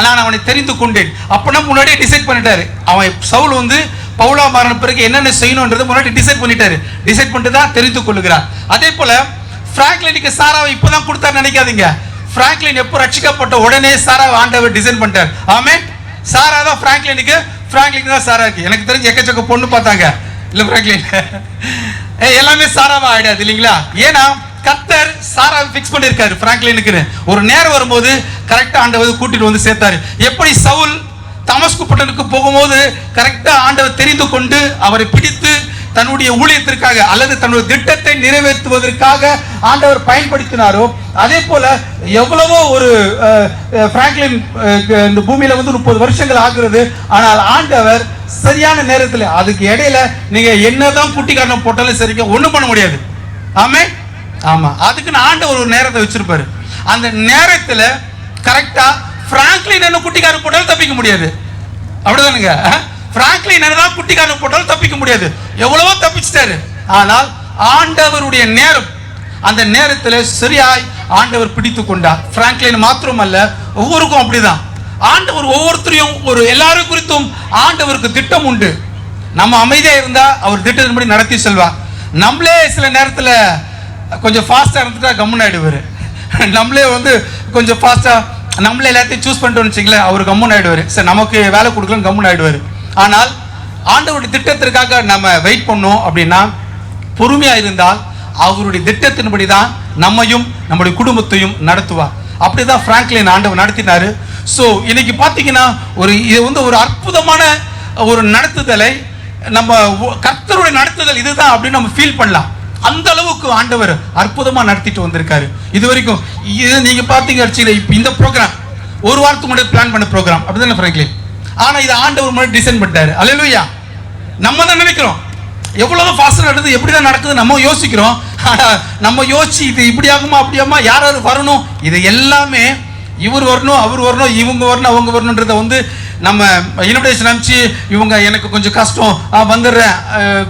நான் அவனை தெரிந்து கொண்டேன். அப்பனா முன்னாடியே டிசைட் பண்ணிட்டாரு. அவன் சவுல் வந்து பவுலா மாறின பிறகு என்னென்ன செய்யணும்ன்றது முன்னாடி டிசைட் பண்ணிட்டாரு. டிசைட் பண்ணிட்டு தான் தெரிந்து கொள்ளுகிறார். அதே போல பிராங்க்லினுக்கு சாராவை இப்பதான் கொடுத்தாரு நினைக்காதீங்க. பிராங்க்லின் எப்போ ரட்சிக்கப்பட்ட உடனே சாராவை ஆண்டவர் டிசைன் பண்ணிட்டார். ஆமென். சாரா தான் பிராங்க்லினுக்கு, பிராங்க்லின் தான் சாராக்கு. எனக்கு தெரிஞ்சு எக்கச்சக்க பொண்ணு பார்த்தாங்க இல்ல பிராங்க்லின் எல்லாமே சாராவா ஆயிடாது இல்லைங்களா? ஏன்னா கர்த்தர் சாராவை ஃபிக்ஸ் பண்ணிருக்காரு பிராங்க்லினுக்கு. ஒரு நேரம் வரும்போது கரெக்டா ஆண்டவர் கூட்டிட்டு வந்து சேர்த்தாரு. எப்படி சவுல் தமஸ்கு பட்டணத்துக்கு போகும்போது கரெக்டா ஆண்டவர் தெரிந்து கொண்டு அவரை பிடித்து தன்னுடைய ஊழியத்திற்காக அல்லது தன்னுடைய திட்டத்தை நிறைவேற்றுவதற்காக ஆண்டவர் பயன்படுத்தினாரோ, அதே போல எவ்வளவோ ஒரு பிராங்க்லின் இந்த பூமியில வந்து 30 வருஷங்கள் ஆகிறது. ஆனால் ஆண்டவர் சரியான நேரத்தில், அதுக்கு இடையில நீங்க என்னதான் குட்டிக்காரணம் போட்டாலும் சரிங்க ஒண்ணும் பண்ண முடியாது. ஆமே ஆமா, அதுக்குன்னு ஆண்டவர் ஒரு நேரத்தை வச்சிருப்பாரு. அந்த நேரத்துல கரெக்டா பிராங்க்லின் என்ன குட்டிக்காரன் போட்டாலும் தப்பிக்க முடியாது. அப்படிதானுங்க? பிராங்க்லின் என்னதான் குட்டிக்காரன் போட்டாலும் தப்பிக்க முடியாது. எவ்வளவோ தப்பிச்சிட்டாரு. ஆனால் ஆண்டவருடைய நேரம், அந்த நேரத்தில் சரியாய் ஆண்டவர் பிடித்து கொண்டார். பிராங்க்லின் மாத்திரம் அல்ல, ஒவ்வொருக்கும் அப்படிதான். ஆண்டவர் ஒவ்வொருத்தரையும் ஒரு எல்லாரும் குறித்தும் ஆண்டவருக்கு திட்டம் உண்டு. நம்ம அமைதியா இருந்தா அவர் திட்டத்தின்படி நடத்தி செல்வார். நம்மளே சில நேரத்தில் கொஞ்சம் ஃபாஸ்டா இருந்துட்டா கம்முன்னு ஆயிடுவாரு. நம்மளே வந்து கொஞ்சம் ஃபாஸ்டா நம்மளே எல்லாத்தையும் சூஸ் பண்ணிட்டு வச்சுங்களேன், அவர் கம்முன்னு ஆயிடுவாரு. சரி நமக்கு வேலை கொடுக்கலாம் கம்முன்னு ஆயிடுவாரு. ஆனால் ஆண்டவருடைய திட்டத்திற்காக நம்ம வெயிட் பண்ணோம் அப்படின்னா, பொறுமையா இருந்தால் அவருடைய திட்டத்தின்படி தான் நம்மையும் நம்முடைய குடும்பத்தையும் நடத்துவார். அப்படிதான் பிராங்க்லின் ஆண்டவர் நடத்தினாரு. ஸோ இன்னைக்கு பார்த்தீங்கன்னா இது வந்து ஒரு அற்புதமான ஒரு நடத்துதலை, நம்ம கர்த்தருடைய நடத்துதல் இதுதான் அப்படின்னு நம்ம ஃபீல் பண்ணலாம். அந்த அளவுக்கு ஆண்டவர் அற்புதமா நடத்திட்டு வந்திருக்காரு இது வரைக்கும். இது நீங்க பாத்தீங்க இந்த ப்ரோக்ராம் ஒரு வாரத்துக்கு முன்னாடி பிளான் பண்ண ப்ரோக்ராம் அப்படிதானே பிராங்க்லின்? ஆனா இது ஆண்டவர் முன்னாடி டிசைன் பண்ணிட்டாரு. அல்லேலூயா. நம்ம தான் நினைக்கிறோம் எவ்வளவு ஃபாஸ்டா நடக்குது, எப்படிதான் நடக்குது நம்ம யோசிக்கிறோம். ஆனா நம்ம யோசிச்சு இது இப்படி ஆகுமா அப்படியாமா, யார் யார் வரணும், இது எல்லாமே இவர் வரணும் அவர் வரணும் இவங்க வரணும் அவங்க வரணுன்றத வந்து நம்ம இன்விடேஷன் அனுப்பிச்சு இவங்க எனக்கு கொஞ்சம் கஷ்டம் வந்துடுறேன்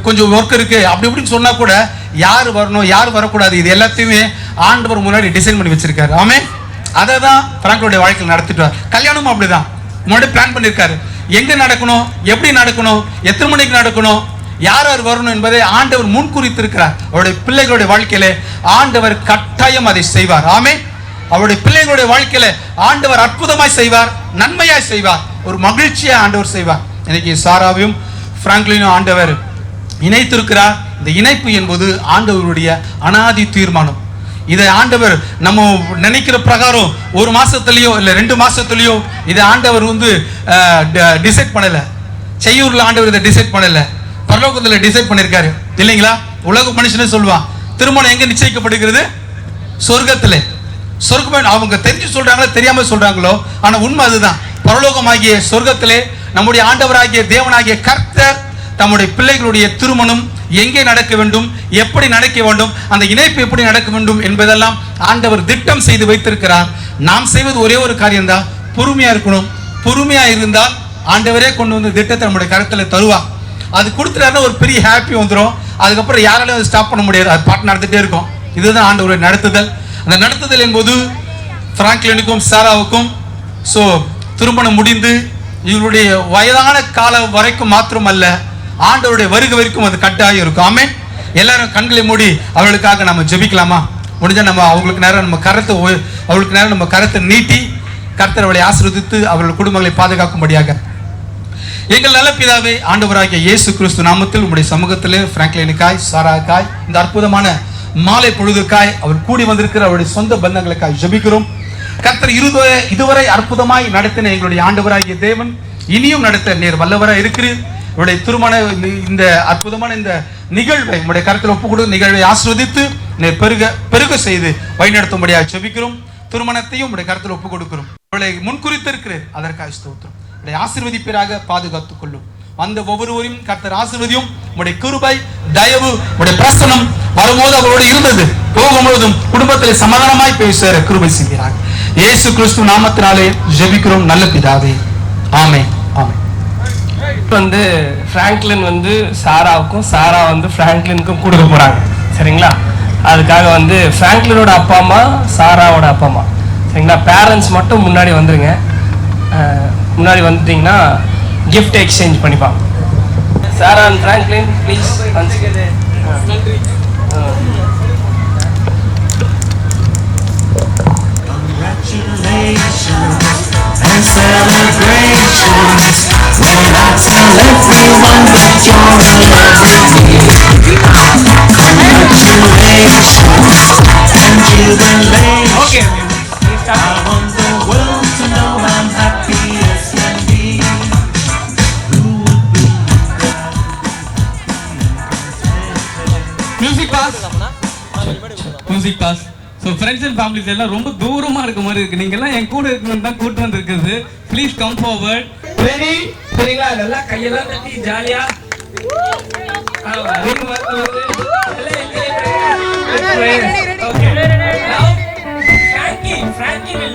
கொஞ்சம் ஒர்க் இருக்கு அப்படி இப்படின்னு சொன்னா கூட யார் வரணும் யார் வரக்கூடாது இது எல்லாத்தையுமே ஆண்டவர் முன்னாடி டிசைன் பண்ணி வச்சிருக்காரு. ஆமே. அதை தான் பிராங்க்லினுடைய வாழ்க்கையில் நடத்திட்டு. கல்யாணமும் அப்படிதான் முன்னாடி பிளான் பண்ணியிருக்காரு. எங்க நடக்கணும், எப்படி நடக்கணும், எத்தனை மணிக்கு நடக்கணும், யார் யார் வரணும் என்பதை ஆண்டவர் முன்குறித்திருக்கிறார். அவருடைய பிள்ளைகளுடைய வாழ்க்கையில ஆண்டவர் கட்டாயம் அதை செய்வார். ஆமே. அவருடைய பிள்ளைகளுடைய வாழ்க்கையில ஆண்டவர் அற்புதமாய் செய்வார், நன்மையாய் செய்வார், ஒரு மகிழ்ச்சியா ஆண்டவர் செய்வார். இன்னைக்கு சாராவையும் பிராங்க்லினும் ஆண்டவர் இணைத்திருக்கிறார். இந்த இணைப்பு என்பது ஆண்டவருடைய அனாதி தீர்மானம். இதை ஆண்டவர் நம்ம நினைக்கிற பிரகாரம் ஒரு மாசத்துலயோ இல்ல 2 மாசத்துலயோ இதை ஆண்டவர் வந்து டிசைட் பண்ணல. செய்யூர்ல ஆண்டவர் இதை டிசைட் பண்ணல, பரலோகத்துல டிசைட் பண்ணிருக்காரு இல்லைங்களா? உலக மனுஷனே சொல்லுவான் திருமணம் எங்க நிச்சயிக்கப்படுகிறது? சொர்க்கத்திலே. சொர்க்கம் அவங்க தெரிஞ்சு சொல்றாங்களோ தெரியாம சொல்றாங்களோ, ஆனா உண்மை அதுதான். பரலோகமாகிய சொர்க்கத்திலே நம்முடைய ஆண்டவராகிய தேவனாகிய கர்த்தர் தம்முடைய பிள்ளைகளுடைய திருமணம் எங்கே நடக்க வேண்டும், எப்படி நடக்க வேண்டும், அந்த இணைப்பு எப்படி நடக்க வேண்டும் என்பதெல்லாம் ஆண்டவர் திட்டம் செய்து வைத்திருக்கிறார். நாம் செய்வது ஒரே ஒரு காரியம் தான், பொறுமையா இருக்கணும். பொறுமையா இருந்தால் ஆண்டவரே கொண்டு வந்து திட்டத்தை நம்முடைய கருத்துல தருவா. அது கொடுத்துட்டாருன்னா ஒரு பெரிய ஹாப்பி வந்துடும். அதுக்கப்புறம் யாராலையும் அதை ஸ்டாப் பண்ண முடியாது, அது பாட்டு நடந்துட்டே இருக்கும். இதுதான் ஆண்டவருடைய நடத்துதல். அந்த நடத்துதல் என்பது பிராங்க்லினுக்கும் சாராவுக்கும் ஸோ திருமணம் முடிந்து இவருடைய வயதான காலம் வரைக்கும் மாத்திரமல்ல, ஆண்டவருடைய வருகை வரைக்கும் அது கட்டாயம் இருக்கும். ஆமே. எல்லாரும் கண்களை மூடி அவர்களுக்காக நம்ம ஜெபிக்கலாமா? முடிஞ்சா நம்ம அவங்களுக்கு நேரம் நம்ம கரத்தை நீட்டி கர்த்தர் அவளை ஆசீர்வதித்து அவர்கள் குடும்பங்களை பாதுகாக்கும்படியாக. எங்கள் நல்ல பிதாவே, ஆண்டவராகிய இயேசு கிறிஸ்து நாமத்தில் உங்களுடைய சமூகத்திலே பிராங்க்லினுக்காய் சாராக்காய் இந்த அற்புதமான மாலை பொழுதுக்காய் அவர் கூடி வந்திருக்கிற அவருடைய சொந்த பந்தங்களுக்காய் ஜெபிக்கிறோம். கர்த்தர் இதுவரை அற்புதமாய் நடத்தின எங்களுடைய ஆண்டவராகிய தேவன் இனியும் நடத்த நேர் வல்லவராய் இருக்கிறீர். இவருடைய திருமண இந்த அற்புதமான இந்த நிகழ்வை உங்களுடைய கருத்தில் ஒப்பு கொடுத்து நிகழ்வை ஆஸ்வதித்து நேர் பெருக செய்து வழிநடத்தும்படியாக ஜெபிக்கிறோம். திருமணத்தையும் உடைய கருத்தில் ஒப்பு கொடுக்கிறோம். இவளை முன்குறித்து இருக்கிறேன், அதற்காக ஸ்தோத்திரம். இவளை ஆசீர்வதிப்பீராக, பாதுகாத்துக் கொள்ளும். அந்த ஒவ்வொருவரையும் கர்த்தர் ஆசீர்வதியும். உடைய கிருபை தயவு உடைய பிரசனம் வரும்போது அவரோடு இருந்தது, போகும்பொழுதும் குடும்பத்தில் சமாதானமாய் போய் சேர கிருபை செய்கிறார். இயேசு கிறிஸ்து நாமத்தினாலே ஜெபிக்கிறோம் நல்ல பிதாவே. ஆமென். ஆமென். வந்து பிராங்க்லின் வந்து சாராவுக்கும், சாரா வந்து பிராங்க்லினுக்கும் கொடுக்க போறாங்க. சரிங்களா? அதுக்காக வந்து பிராங்க்லினோட அப்பா அம்மா, சாராவோட அப்பா அம்மா, சரிங்களா? பேரண்ட்ஸ் மட்டும் முன்னாடி வந்துருங்க. முன்னாடி வந்துட்டீங்கன்னா கிஃப்ட் எக்ஸ்சேஞ்ச் பண்ணிப்பாங்க. Sarah and Franklin, please. நன்றி. Congratulations and celebrations when I tell everyone that you're in love with me. Congratulations and jubilation. Okay. I want the world to know I'm happy as can be. Who would believe that? Music pause. So friends and families எல்லாம் ரொம்ப தூரமாக இருக்க மாதிரி இருக்கு. நீங்கள்லாம் என் கூட இருக்கணும் தான் கூட்டு வந்திருக்குது. Please come forward. ரெடி? சரிங்களா? நல்லா கையெல்லாம் தட்டி ஜாலியா. Okay. Now, Frankie will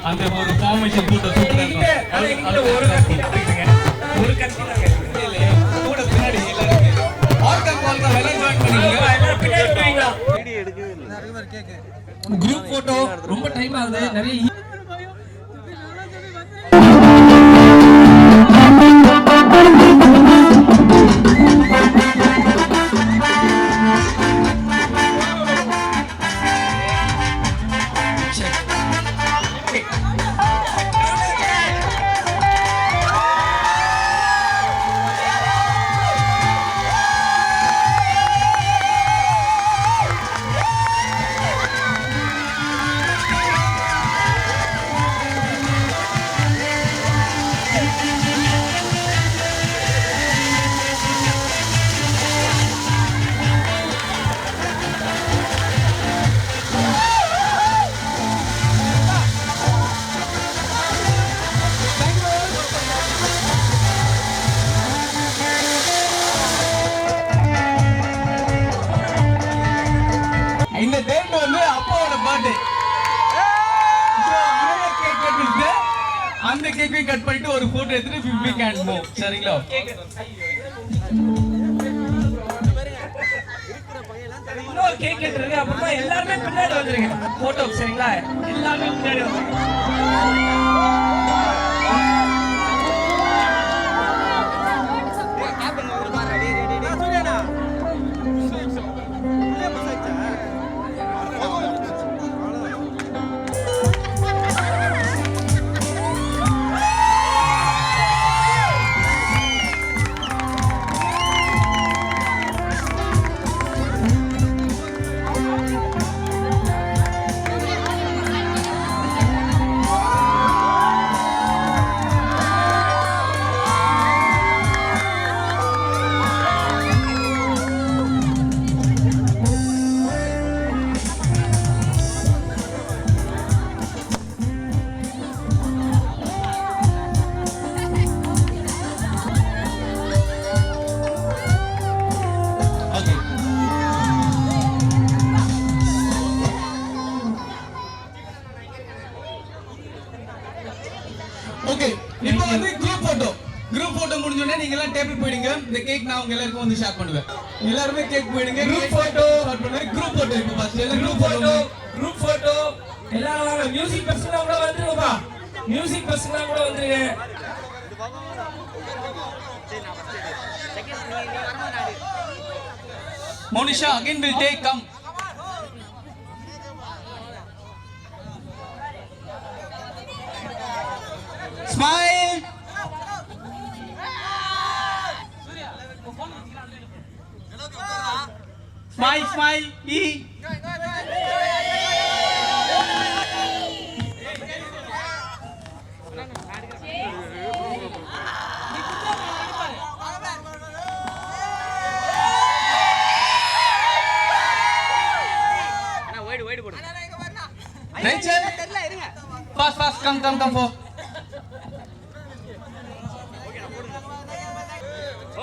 அந்த ஒரு ஃபார்மேஷன் கூட்ட சூப்பரா இருக்கும். ஒரு கத்தி கூட பின்னாடி எல்லாரும் ஆர்கன் கால்ல வெல ஜாயின் பண்ணிக்கங்க. குரூப் போட்டோ ரொம்ப டைம் ஆகுது. நிறைய இந்த டேட் வந்து அப்பாவோட பர்த்டே. அந்த கேக்கை கட் பண்ணிட்டு ஒரு போட்டோ எடுத்துட்டு 50 கேன் மூவ். சரிங்களா? இன்னொரு கேக் எடுத்துருங்க. அப்புறமா எல்லாருமே பின்னாடி வந்துருங்க போட்டோ. சரிங்களா? எல்லாருமே பின்னாடி வந்துருங்க. ஓகே, இப்போ வந்து குரூப் போட்டோ முடிஞ்ச உடனே நீங்க எல்லாம் டேபிள் போயிடுங்க. இந்த கேக் நான் உங்க எல்லாருக்கும் வந்து ஷேர் பண்ணுவேன். எல்லாரும் கேக் போயிடுங்க. குரூப் போட்டோ ஸ்டார்ட் பண்ணுங்க. குரூப் போட்டோ இப்போ ஃபர்ஸ்ட் எல்லாம் குரூப் போட்டோ எல்லாரும் வாங்க. மியூசிக் பர்சனா கூட வந்துருங்கப்பா. மியூசிக் பர்சனா கூட வந்துருங்க. Monisha again will take come. Smile. Smile. Rachel தெரியல இருங்க. ஃபாஸ்ட் கம் போ.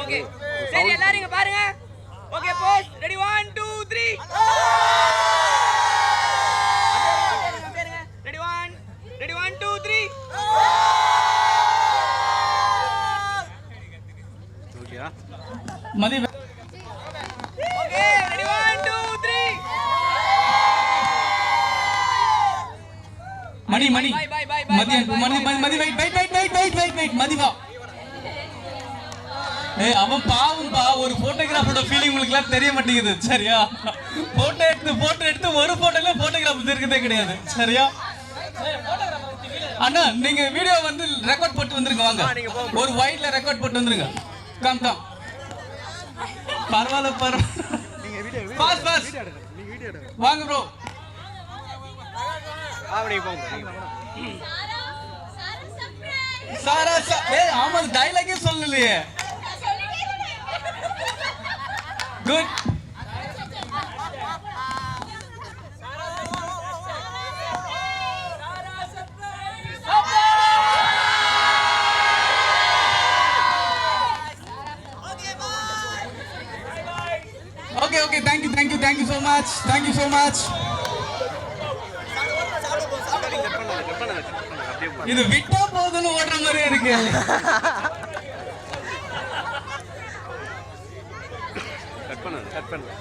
ஓகே சரி எல்லாரும் இங்க பாருங்க. ஓகே போஸ் ரெடி 1 2 3 ரெடி 1 2 3 ஓகேயா மதி ஓகே ரெடி 1 2 3 மணி Bye, bye, bye, bye, மதி bye, மதி bye, மதி வெயிட் மதி வா. ஏய் அவன் பாவம்பா, ஒரு போட்டோகிராஃபரோட ஃபீலிங் உங்களுக்குலாம் தெரிய மாட்டேங்குது சரியா? போட்டோ எடுத்து ஒரு போட்டோல போட்டோகிராஃபர் இருக்கதே கிடையாது சரியா? அண்ணா நீங்க வீடியோ வந்து ரெக்கார்ட் போட்டு வந்துருங்க வாங்க. ஒரு வைட்ல ரெக்கார்ட் போட்டு வந்துருங்க. கம் பரவாயில்ல நீங்க வீடியோ ஃபாஸ்ட் நீங்க வீடியோ எடுங்க வாங்க ப்ரோ. அப்படியே போங்க. சாரா ஏய் ஆமா டயலாகே சொல்லலையே. Good okay thank you so much. இது விட்டா போதுன்னு ஓடுற மாதிரியே இருக்கு. கட் பண்ணு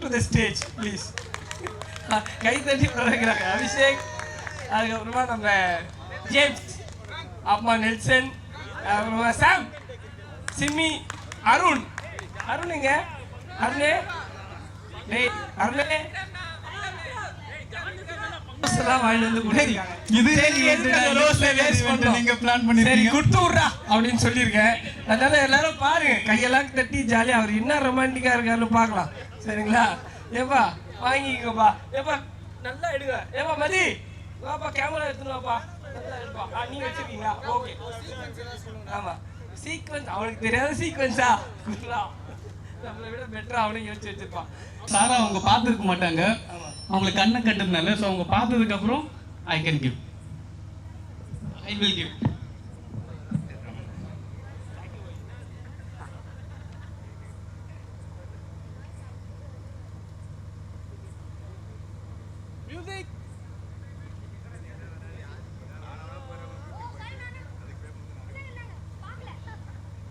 டு தி ஸ்டேஜ் ப்ளீஸ். கை தட்டி வரவேற்கிறாங்க அபிஷேக், அதுக்கப்புறமா நம்ம ஜேம்ஸ் அம்மா நெல்சன், அப்புறமா சாம், சிம்மி, அருண். அருணுங்க, அருணே, டேய் அருணே. அப்படின்னு சொல்லியிருக்கேன். அதனால எல்லாரும் பாருங்க, கையெல்லாம் தட்டி ஜாலியா அவர் என்ன ரொமான்டிக்கா இருக்காருன்னு பார்க்கலாம். சரிங்களா? ஏப்பா வாங்கிக்கப்பா, ஏப்பா நல்லா எடுங்க. ஏப்பா மதி வாப்பா, கேமரா எடுத்துன்னு வாப்பா, நல்லா எடுப்பா. நீங்க வச்சிருக்கீங்களா? ஓகே. ஆமா, சீக்வன்ஸ் அவனுக்கு தெரியாத சீக்வன்ஸா நம்மளை விட பெட்டரா அவனுக்கு யோசிச்சு வச்சிருப்பான். சாரா அவங்க பார்த்துருக்க மாட்டாங்க, அவங்களுக்கு கண்ணை கட்டுறதுனால. ஸோ அவங்க பார்த்ததுக்கு அப்புறம் I will give.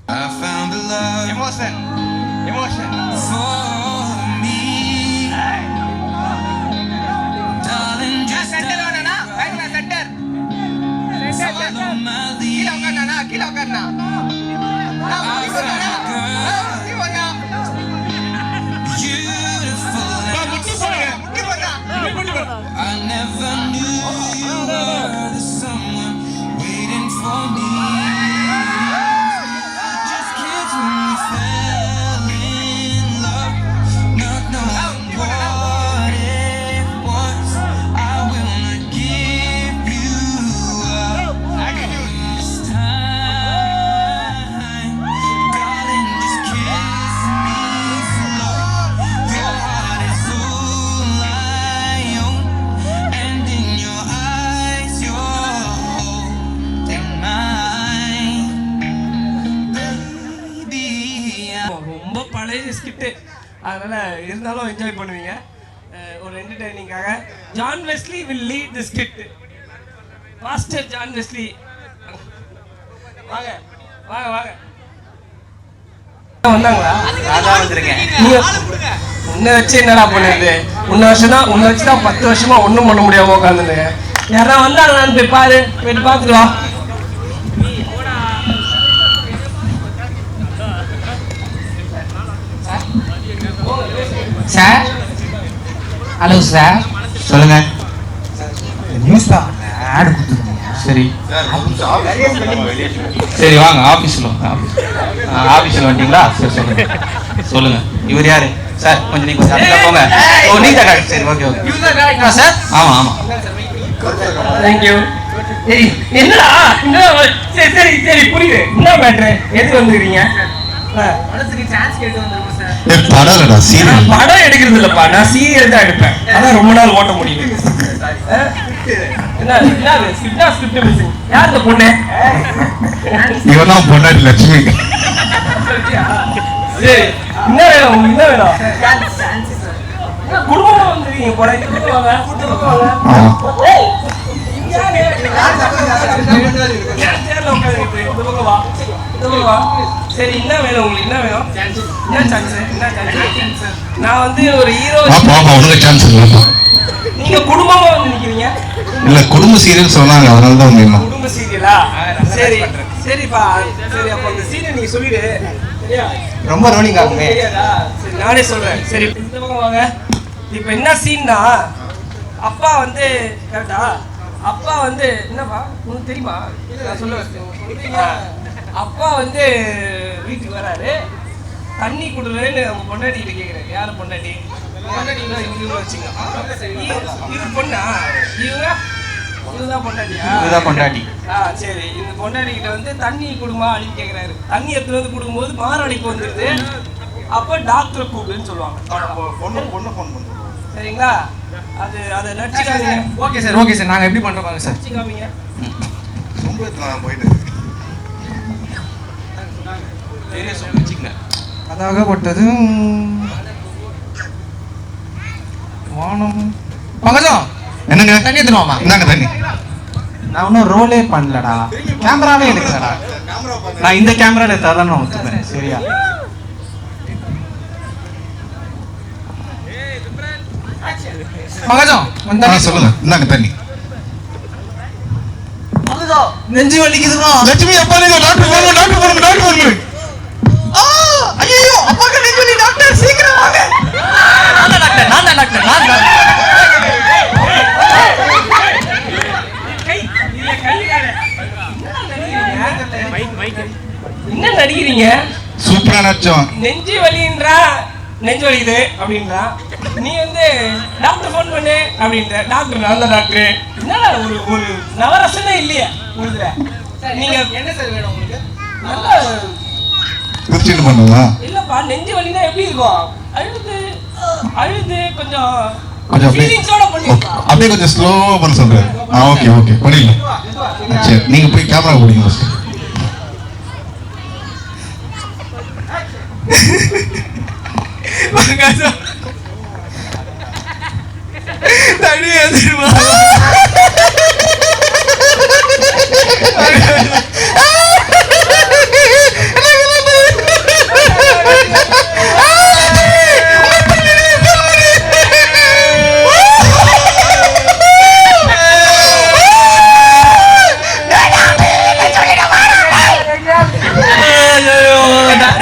I found a love Emotion for me, darling. Just centre வேணா பேக்ல சென்டர் follow my கீழ lead. உட்கார்னா கீழ உட்கார்னா Beautiful. I never knew you were the someone waiting for me. Just kids when we fell in love, not knowing what it was. I will not give you up this time, darling. Just kiss me slow. Your heart is all I own, and in your eyes you're holding mine, baby. ரொம்ப பழைய ஸ்கிட்டு, அதனால இருந்தாலும் என்ஜாய் பண்ணுவீங்க. ஒரு என்டர்டைனிங்காக John Wesley will lead the skit. Master John Wesley, வாங்க வாங்க வாங்க. வந்தாங்களா? அதான் வந்திருக்கேன். உன்னை வச்சு என்னடா பண்ணுறது? உன்னை வச்சு தான் 10 வருஷமா ஒன்றும் பண்ண முடியாம உட்காந்துங்க. யாரா வந்தாங்களான்னு போய் பாரு, போயிட்டு பார்த்துட்டு வா. சார், ஹலோ சார், சொல்லுங்க. நியூஸ் தான் ஆட் கொடுத்துருந்தீங்க. சரி சரி, வாங்க ஆஃபீஸில் ஆஃபீஸில் வந்துட்டீங்களா? சரி சொல்லுங்க சொல்லுங்க. இவர் யாரு சார்? கொஞ்சம் நீங்கள் கொஞ்சம் போங்க. ஓ நீங்க தான். சரி ஓகே ஓகே சார். ஆமாம் ஆமாம். தேங்க்யூ. என்னடா சரி சரி சரி புரியுது. என்ன மேட்ரு? எதுக்கு வந்துக்கிறீங்க? படம் எடுக்கிறது இல்லப்பா, நான் சீரியல் தான் எடுப்பேன். அதான் ரொம்ப நாள் ஓட்ட முடியும். யார் இந்த பொண்ணு? இவதான் பொண்டாட்டி லட்சுமி. சரி, என்ன வேணும் உங்களுக்கு? என்ன வேணும்? குடும்பமா வந்துருக்கீங்க போல. சரி, என்ன வேணும் உங்களுக்கு? என்ன வேணும்? என்ன சான்ஸ்? என்ன சான்ஸ்? நான் வந்து ஒரு ஹீரோ. உனக்கு சான்ஸ் இல்லப்பா. நீங்க குடும்பமா வந்து நிக்கிறீங்க. இல்ல குடும்ப சீரியல் சொன்னாங்க, அதனால தான் வந்தீங்க. குடும்ப சீரியலா? சரி சரிப்பா. சரி, அப்ப அந்த சீரியல் நீங்க சொல்லிடு. சரியா? ரொம்ப ரோலிங் ஆகுமே. சரி, நானே சொல்றேன். சரி, இந்த பக்கம் வாங்க. இப்போ என்ன சீன்னா, அப்பா வந்து கரெக்டா? அப்பா வந்து என்னப்பா உனக்கு தெரியுமா? நான் சொல்ல அப்பா வந்து வீட்டுக்கு வராரு, தண்ணி கொடுறேன்னு அவங்க பொண்டாட்டிகிட்ட கேட்குறாரு. யார் பொண்டாட்டி? பொண்டாட்டிங்களா? இவங்க வச்சுங்க. இவர் பொண்ணா? இவதான் பொண்டாட்டியா? இதுதான் பொண்டாட்டி. சரி, இந்த பொண்டாட்டிகிட்ட வந்து தண்ணி கொடுமா அப்படின்னு கேட்குறாரு. தண்ணி எடுத்துட்டு வந்து கொடுக்கும்போது மாரடைப்பு வந்துடுது. அப்போ டாக்டரை கூப்பிடுன்னு சொல்லுவாங்க. பொண்ணு ஃபோன் பண்ணுங்க. சரிங்களா? அதை நடிச்சுக்காதீங்க. ஓகே சார் ஓகே சார், நாங்கள் எப்படி பண்ணுறோம் சார்? நடிச்சுக்காதீங்க. பெரிய சொல்லி வச்சுக்கங்க. அதாகப்பட்டது வானம். பங்கஜம் என்னங்க? தண்ணி எடுத்துருவாமா? இந்தாங்க தண்ணி. நான் இன்னும் ரோலே பண்ணலடா, கேமராவே எடுக்கலடா. நான் இந்த கேமரா எடுத்தாதான் நான் ஒத்துக்கிறேன். சரியா? பங்கஜம் சொல்லுங்க. இந்தாங்க தண்ணி. பங்கஜம் நெஞ்சு வலிக்குதுமா. லட்சுமி அப்பா நீங்க டாக்டர் போங்க டாக்டர் போங்க டாக்டர் போங்க. ஐயோ அப்பாக்கு நெஞ்சு வலி டாக்டர் சீக்கிரம் வாங்க. நான் தான் டாக்டர் என்ன நடிக்கிறீங்க? சூப்பரா நடிச்சோம். நெஞ்சு வலின்றா நெஞ்சு வலிக்குது அப்படின்றா, நீ வந்து டாக்டர் ஃபோன் பண்ணு அப்படின்ற. டாக்டர் நல்ல டாக்டர் என்னடா ஒரு நவரசனே இல்லையா உங்களுதுல? நீங்க என்ன சார் வேணும் உங்களுக்கு? நல்ல குச்சிட்டு பண்ணுவா இல்லப்பா, நெஞ்சு வலினா எப்படி இருக்கும்? அழுது கொஞ்சம் கொஞ்சம் ஃபீலிங்ஸோட பண்ணுவா. அப்படியே கொஞ்சம் ஸ்லோவா பண்ண சொல்றேன். ஓகே ஓகே பண்ணிடலாம். சரி நீங்க போய் கேமரா பிடிங்க ஃபர்ஸ்ட். தண்ணி வந்துருமா?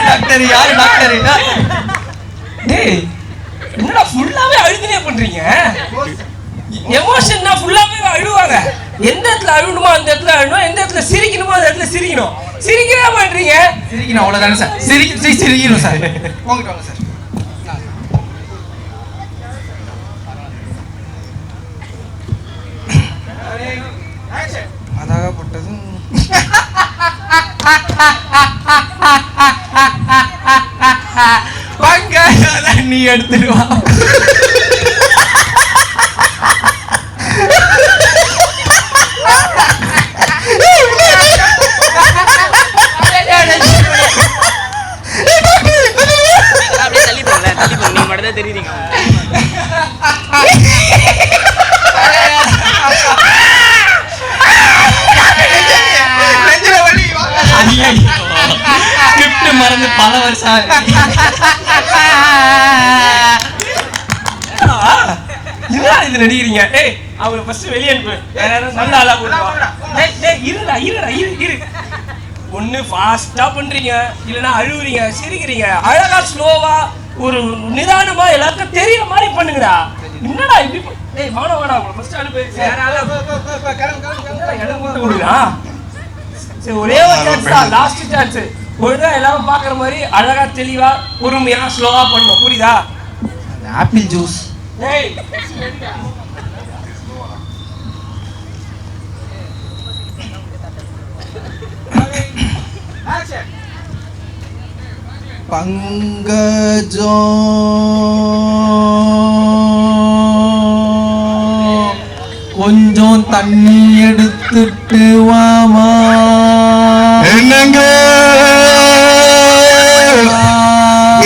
டாக்டர் யாரு டாக்டர்? டேய் என்னடா ஃபுல்லாவே அழுதுனே பண்றீங்க? எமோஷன்னா ஃபுல்லாவே அழுவாங்க. எந்த இடத்துல அழுணுமோ அந்த இடத்துல அழுணும், எந்த இடத்துல சிரிக்கணுமோ அந்த இடத்துல சிரிக்கணும். சிரிக்கவே மாட்டீங்க. சிரிக்கணும் அவ்வளவுதானே சார்? சிரிக்கணும் சார். போங்கிட்டு வாங்க சார். அதாகப்பட்டது பங்காளி நீ எடுத்துடுவா. மறந்து பல வருஷம் இது நடிக்கிறீங்க. ஏய் அவங்கள ஃபர்ஸ்ட் வெளியே அனுப்பு. நல்ல ஆளா போடுவா. இரு ஒண்ணு ஃபாஸ்டா பண்றீங்க, இல்லனா அழுவுறீங்க, சிரிக்கிறீங்க. அழகா ஸ்லோவா ஒரு நிதானமா எல்லாருக்கும் தெரியற மாதிரி பண்ணுங்கடா. என்னடா இப்படி? ஏய் வாடா அவங்கள ஃபர்ஸ்ட் அனுப்பு. சரி ஒரே ஒரு சான்ஸ் தான், லாஸ்ட் சான்ஸ். ஒழுங்கா எல்லாரும் பாக்குற மாதிரி அழகா தெளிவா பொறுமையா ஸ்லோவா பண்ணணும். புரியுதா? Apple juice. ஏய் பங்கஜோ கொஞ்சம் தண்ணி எடுத்துட்டு வாமா. என்னங்க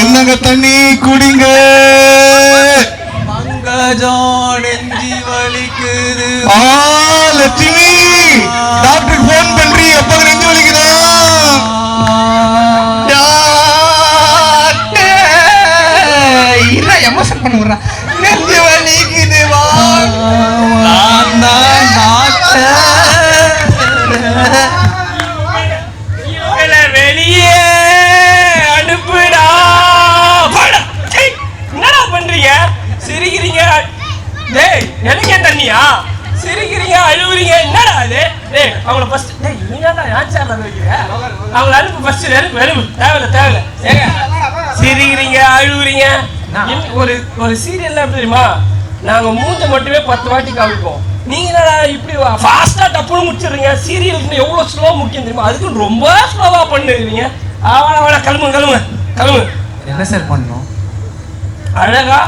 என்னங்க தண்ணி குடிங்க. பங்கஜோ நெஞ்சி வலிக்குது. லட்சுமி டாக்டருக்கு போன் பண்றீ எப்ப நெஞ்சு வலிக்குதா? எமோஷன் பண்ண விடுறா. நெஞ்சு வலிக்குது வா. வெளியே அனுப்புடா. என்னடா பண்றீங்க? சிரிக்கிறீங்க. டேய் எனக்கு தண்ணியா? சிரிக்கிறீங்க அழுவுறீங்க. என்னடா அது? டேய் அவங்கள ஃபர்ஸ்ட் டேய் நீங்கடா யான் சேர்ல வைக்கிறீங்க. அவங்கள அனுப்பு ஃபர்ஸ்ட். அனுப்பு தேவையில்ல. ஏங்க சிரிக்கிறீங்க அழுவுறீங்க. ஒரு சீரியல்ல எப்படி தெரியுமா? நாங்க மூஞ்ச மட்டுமே 10 வாட்டி காமிப்போம். நீங்க என்னடா இப்படி ஃபாஸ்டா டப்புன்னு முடிச்சிடுறீங்க. சீரியலுக்கு எவ்வளவு ஸ்லோ முக்கியம் தெரியுமா? அதுக்கு ரொம்ப ஸ்லோவா பண்ணுவீங்க. கிளம்புங்க. என்ன சார் பண்ணணும்? அழகா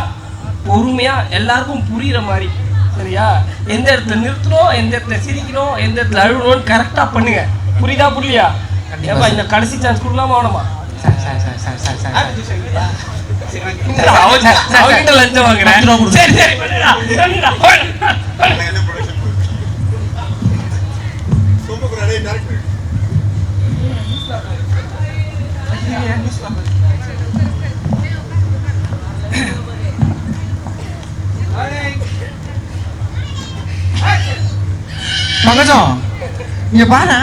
பொறுமையா எல்லாருக்கும் புரியுற மாதிரி, சரியா? எந்த இடத்துல நிறுத்தணும், எந்த இடத்துல சிரிக்கணும், எந்த இடத்துல அழுகணும்னு கரெக்டா பண்ணுங்க. புரியுதா புரியலையா? ஏப்பா இந்த கடைசி சான்ஸ் கொடுக்கலாமா வேணாமா? அவங்கிட்ட லஞ்சம் வாங்குறேன். சரி மகஜம் இங்க பாரு,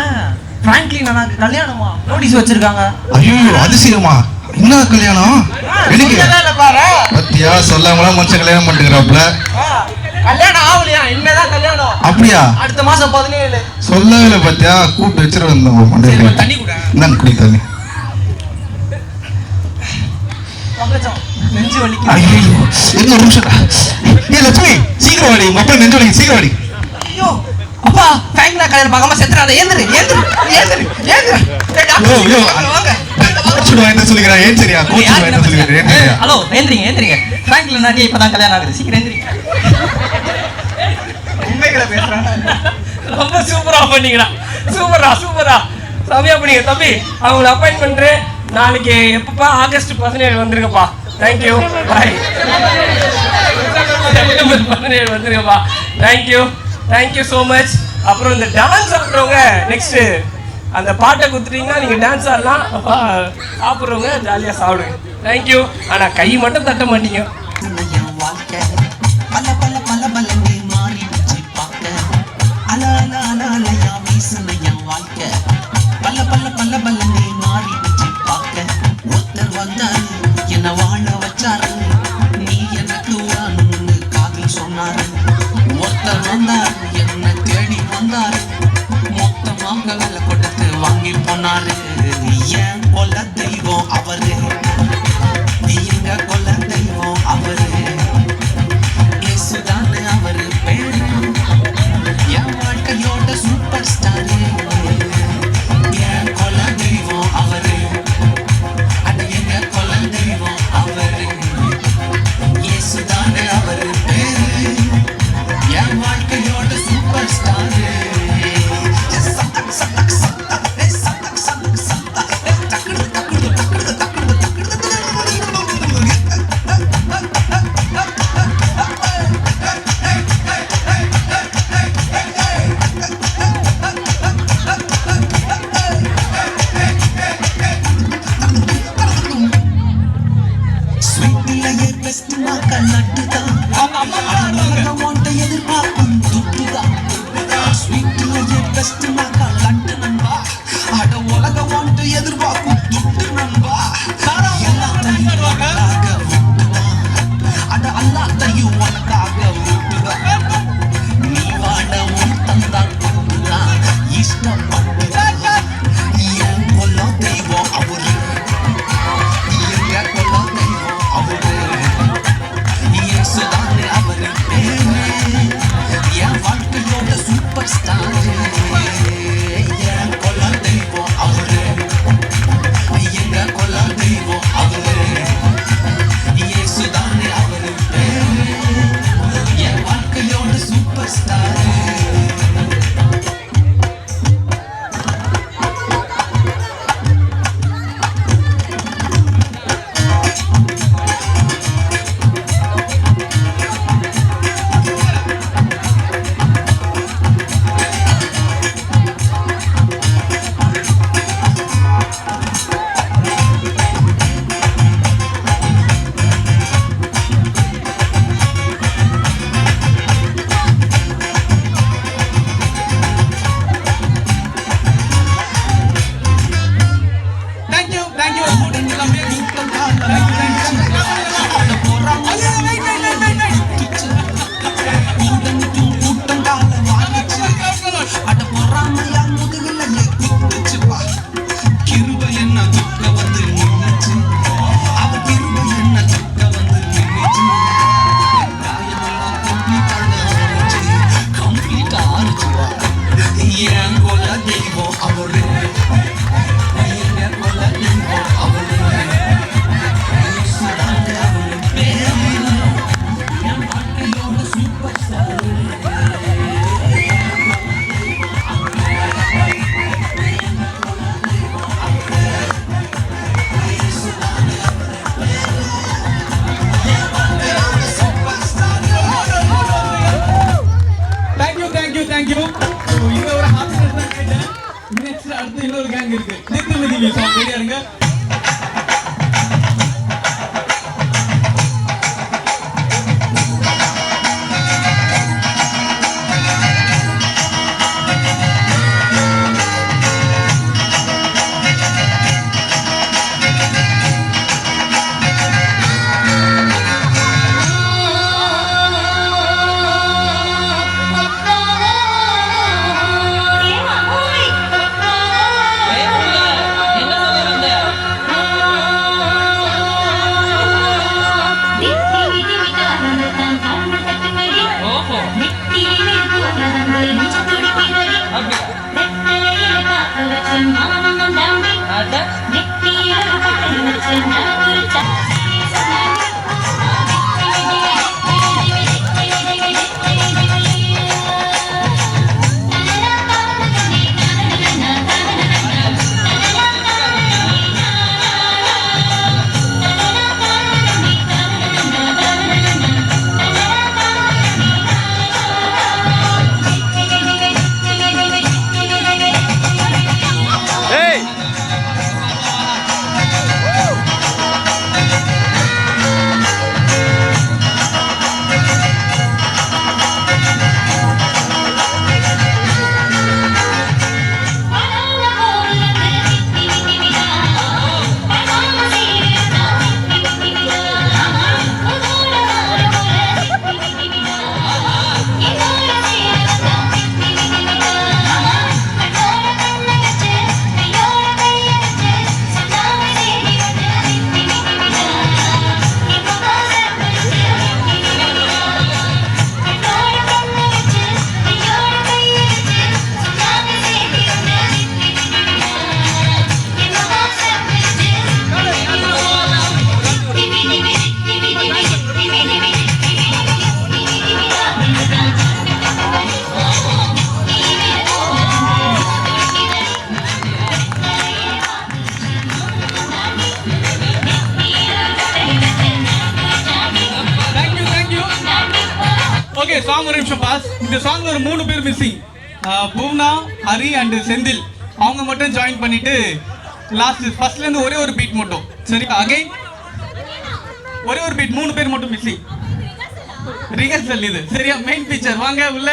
பிராங்க்லின் அண்ணாக்கு கல்யாணமா நோட்டீஸ் வச்சிருக்காங்க. ஐயோ அதிசயமா? என்ன கல்யாணம்? எனக்கு பாரு, பத்தியா சொல்லாமலாம் மனுஷன் கல்யாணம் பண்ணிக்கிறாப்ல. கல்யாணம் ஆகலையா? இனிமேதான் கல்யாணம். அப்படியா? அடுத்த மாசம் 17. சொல்லவே பத்தியா? கூப்பிட்டு வச்சிரு வந்தோம் மண்டல. தண்ணி கூட இந்தாங்க குடி தண்ணி. நெஞ்சு வலிக்கு. ஐயோ என்ன நிமிஷம். ஏ லட்சுமி சீக்கிரம் வாடி, உங்க அப்பா நெஞ்சு வலிக்கு, சீக்கிரம் வாடி. ஐயோ அப்பா, பிராங்க்ல கல்யாணம் பார்க்காம செத்துறாத. ஏந்திரு ஏந்திரு ஏந்திரு ஏந்திரு. வாங்க. கோச்சுடுவா என்ன சொல்லிக்கிறேன்? ஏன் சரியா? கோச்சுடுவா என்ன சொல்லிக்கிறேன்? ஏன் சரியா? ஹலோ, ஏந்திரிங்க ஏந்திரிங்க. பிராங்க்லின் அண்ணாக்கு இப்பதான் கல்யாணம் ஆகுது. சீக்கிரம் ஏந்திரிங்க. உண்மைகளை பேசுறாங்க. ரொம்ப சூப்பரா பண்ணீங்கடா. சூப்பரா செமையா பண்ணீங்க தம்பி. அவங்களை அப்பாயிண்ட் பண்றேன். நாளைக்கு எப்பப்பா? ஆகஸ்ட் 17 வந்துருங்கப்பா. Thank you, bye. செப்டம்பர் 17 வந்துருங்கப்பா. Thank you so much. அப்புறம் இந்த டான்ஸ் ஆடுறவங்க நெக்ஸ்ட் அந்த பாட்டை குத்துட்டீங்கன்னா நீங்க டான்ஸ் ஆடலாம். சாப்பிட்றவங்க ஜாலியா சாப்பிடுங்க. தேங்க்யூ. ஆனா கை மட்டும் தட்ட மாட்டீங்க. என்ன வாழ வச்சாரு, நீ எனக்கு காதல் சொன்னாரு. ஒருத்தர் வந்தாரு, என்ன தேடி வந்தாரு, மொத்தமாக வேலை கொடுத்து வாங்கி போனாரு. ஏன் கொல்ல தெய்வம் அவரு, எங்க கொல்ல தெய்வம் அவரு. இயேசுதானே அவரு பேரு, என் வாழ்க்கையோட சூப்பர் ஸ்டாரு. ஏன் கொல்ல தெய்வம் அவரு, அது எங்க கொல்ல தெய்வம் அவரு. இயேசுதானே அவரு பேரு, என் வாழ்க்கையோட சூப்பர் ஸ்டாரு. ஸ்வீட்டிலேயே பெஸ்ட் மாக்க நட்டுதான், உன்ட்ட எதிர்பார்க்கும் துட்டுதான். ஸ்வீட்டிலேயே பெஸ்ட் மாக்க லட்டு நண்பா, அட உலக உன்ட்ட எதிர்பார்க்கும் துட்டு நண்பா. எல்லாத்தையும் உனக்காக விட்டுதான், அட எல்லாத்தையும் உனக்காக விட்டுதான். நீ வாழ உன் தந்தான் பட்டுதான், இஷ்டப்பட்டுதான். என் கொல்ல தெய்வம் அவரு, எங்க கொல்ல தெய்வம் அவரு. இயேசுதானே அவரு பேரு, என் வாழ்க்கையோட சூப்பர் ஸ்டாரு. என் கொல்ல தெய்வம் அவரு, எங்க கொல்ல தெய்வம் அவரு. இயேசுதானே அவரு பேரு, என் வாழ்க்கையோட சூப்பர் ஸ்டாரு. தேங்க்யூ. இந்த ஒரு ஹாஸ்பிட்டல் நெக்ஸ்ட் அடுத்து இன்னொரு கேங் இருக்கு. நித்திய சாங் ரெடியா இருங்க. ஓகே சாங் ஒரு நிமிஷம் பாஸ். இந்த சாங்ல ஒரு 3 பேர் missing. Poona, Hari and Senthil அவங்க மட்டும் ஜாயின் பண்ணிட்டு லாஸ்ட் ஃபர்ஸ்ட்ல இருந்து ஒரே ஒரு பீட் மட்டும். சரி அகைன் ஒரே ஒரு பீட் 3 பேர் மட்டும் மிஸ்ஸிங். ரிஹர்சல் இது சரியா? மெயின் பிக்சர் வாங்க உள்ள.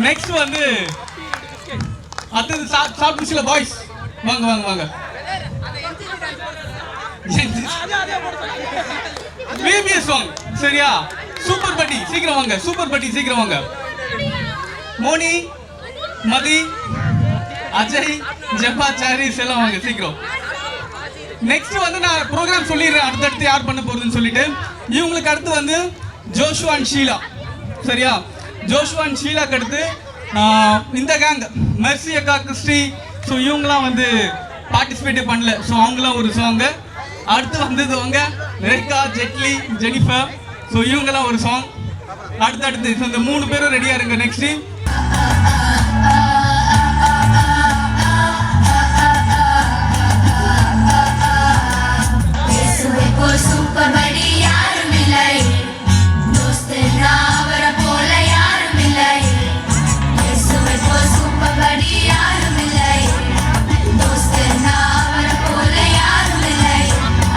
நெக்ஸ்ட் வந்து அடுத்து சாப்பிட்டு முடிச்சல பாய்ஸ் வாங்க வாங்க வாங்க. பிபிஎஸ் சாங் சரியா? சூப்பர் பட்டி சீக்கிரம் வாங்க. சூப்பர் பட்டி சீக்கிரம் வாங்க. மோனி, மதி, அஜய், ஜெபா, சாரிஸ் எல்லாம் வாங்க சீக்கிரம். நெக்ஸ்ட் வந்து நான் ப்ரோக்ராம் சொல்லிடுறேன் அடுத்தடுத்து யார் பண்ண போறதுன்னு சொல்லிட்டு. இவங்களுக்கு அடுத்து வந்து ஜோஷுவா அண்ட் ஷீலா சரியா? ஜோஷுவா அண்ட் ஷீலாக்கு அடுத்து இந்த கேங் மெர்சி அக்கா, கிறிஸ்டி, ஸோ இவங்களாம் வந்து பார்ட்டிசிபேட்டே பண்ணல. ஸோ அவங்களாம் ஒரு சாங்கு. அடுத்து வந்ததுவங்க ரேகா, ஜெட்லி, ஜெனிஃபர், ஸோ இவங்கெல்லாம் ஒரு சாங். அடுத்து ஸோ இந்த 3 பேரும் ரெடியாக இருங்க. நெக்ஸ்ட் சூப்பர் படி யாரும் இல்லை, தோஸ்து நாவர போல யாரும் இல்லை. இயேசுவை போல் சூப்பர் படி யாரும் இல்லை, தோஸ்து நாவர போல யாரும் இல்லை.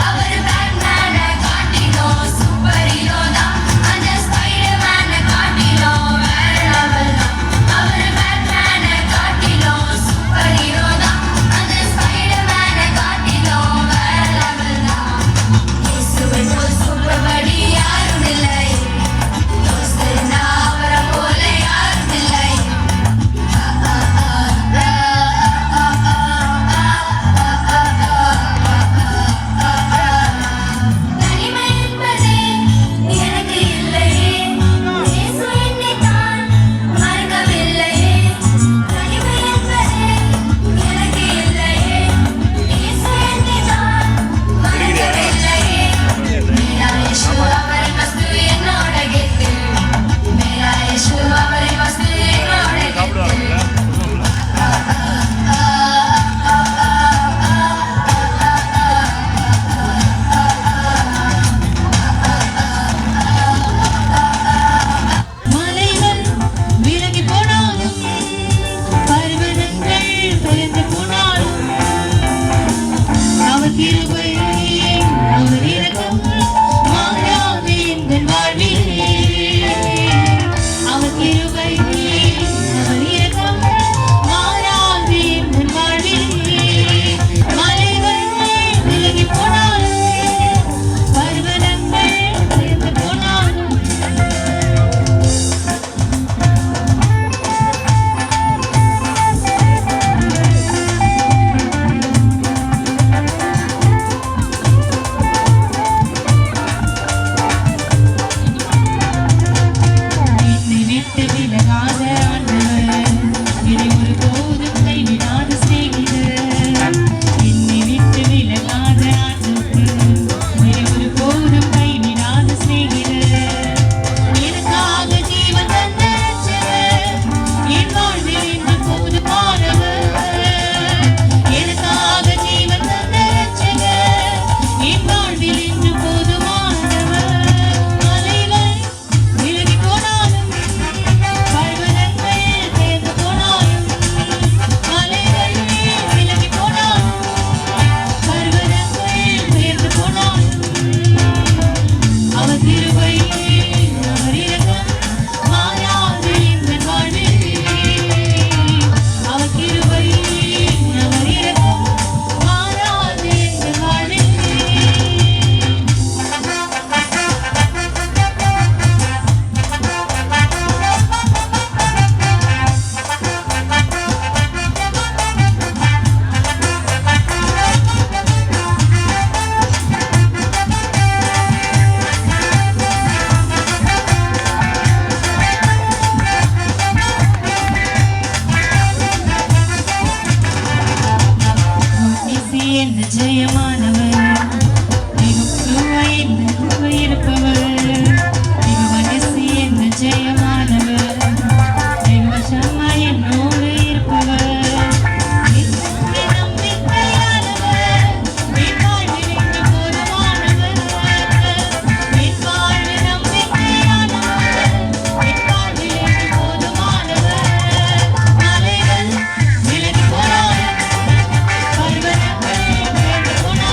அவர் பேட்மேனை காட்டினோம், சூப்பர் ஹீரோ தான், அந்த ஸ்பைடர்மேனை காட்டினோம் வேற லெவல் தான். ஜெயமானவர் என்னோடு இருப்பவர் மனசு என்ன ஜெயமானவர் தேவசமா என்னோடு இருப்பவர் போனாலும்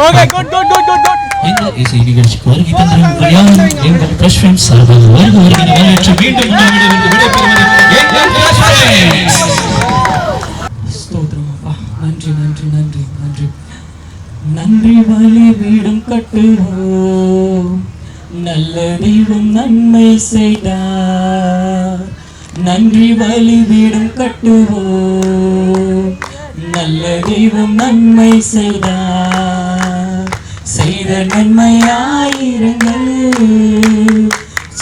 okay good good good good good எங்கள் இசை நிகழ்ச்சிக்கு வருகை தந்திரும் கல்யாணம் எங்கள் ஃப்ரெஷ் ஃப்ரெண்ட்ஸ் சார்பாக வருகை வரவேற்று மீண்டும் விடைபெறுவது எங்கள் ஃப்ரெஷ் ஃப்ரெண்ட்ஸ். ஸ்தோத்திரம் அப்பா. நன்றி நன்றி நன்றி நன்றி நன்றி பலிபீடம் கட்டுவோம், நல்ல தெய்வம் நன்மை செய்தார். நன்றி பலிபீடம் கட்டுவோம், நல்ல தெய்வம் நன்மை செய்தார். செய்த நன்மை ஆயிரங்கள்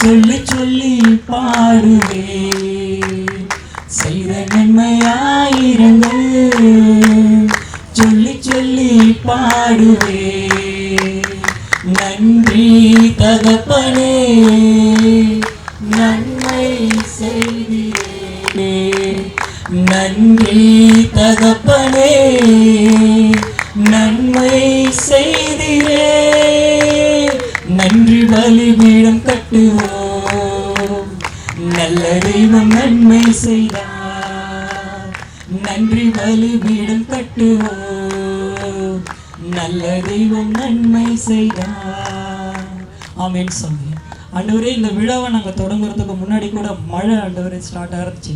சொல்லி சொல்லி பாடுவேன். செய்த நன்மை ஆயிரங்கள் சொல்லி சொல்லி பாடுவேன். நன்றி தகப்பனே நன்மை செய்தீரே. நன்றி தகப்பனே நன்மை செய்தீரே. நன்றி பலிபீடம் கட்டுவோம், நல்ல தெய்வம் நன்மை செய்தார். நன்றி பலிபீடம் கட்டுவோம், நல்ல தெய்வம் நன்மை செய்தார். ஆமென் சொல்லி ஆண்டவரே, இந்த விழாவை நாங்கள் தொடங்குறதுக்கு முன்னாடி கூட மழை ஆண்டவரே ஸ்டார்ட் ஆகிருச்சு.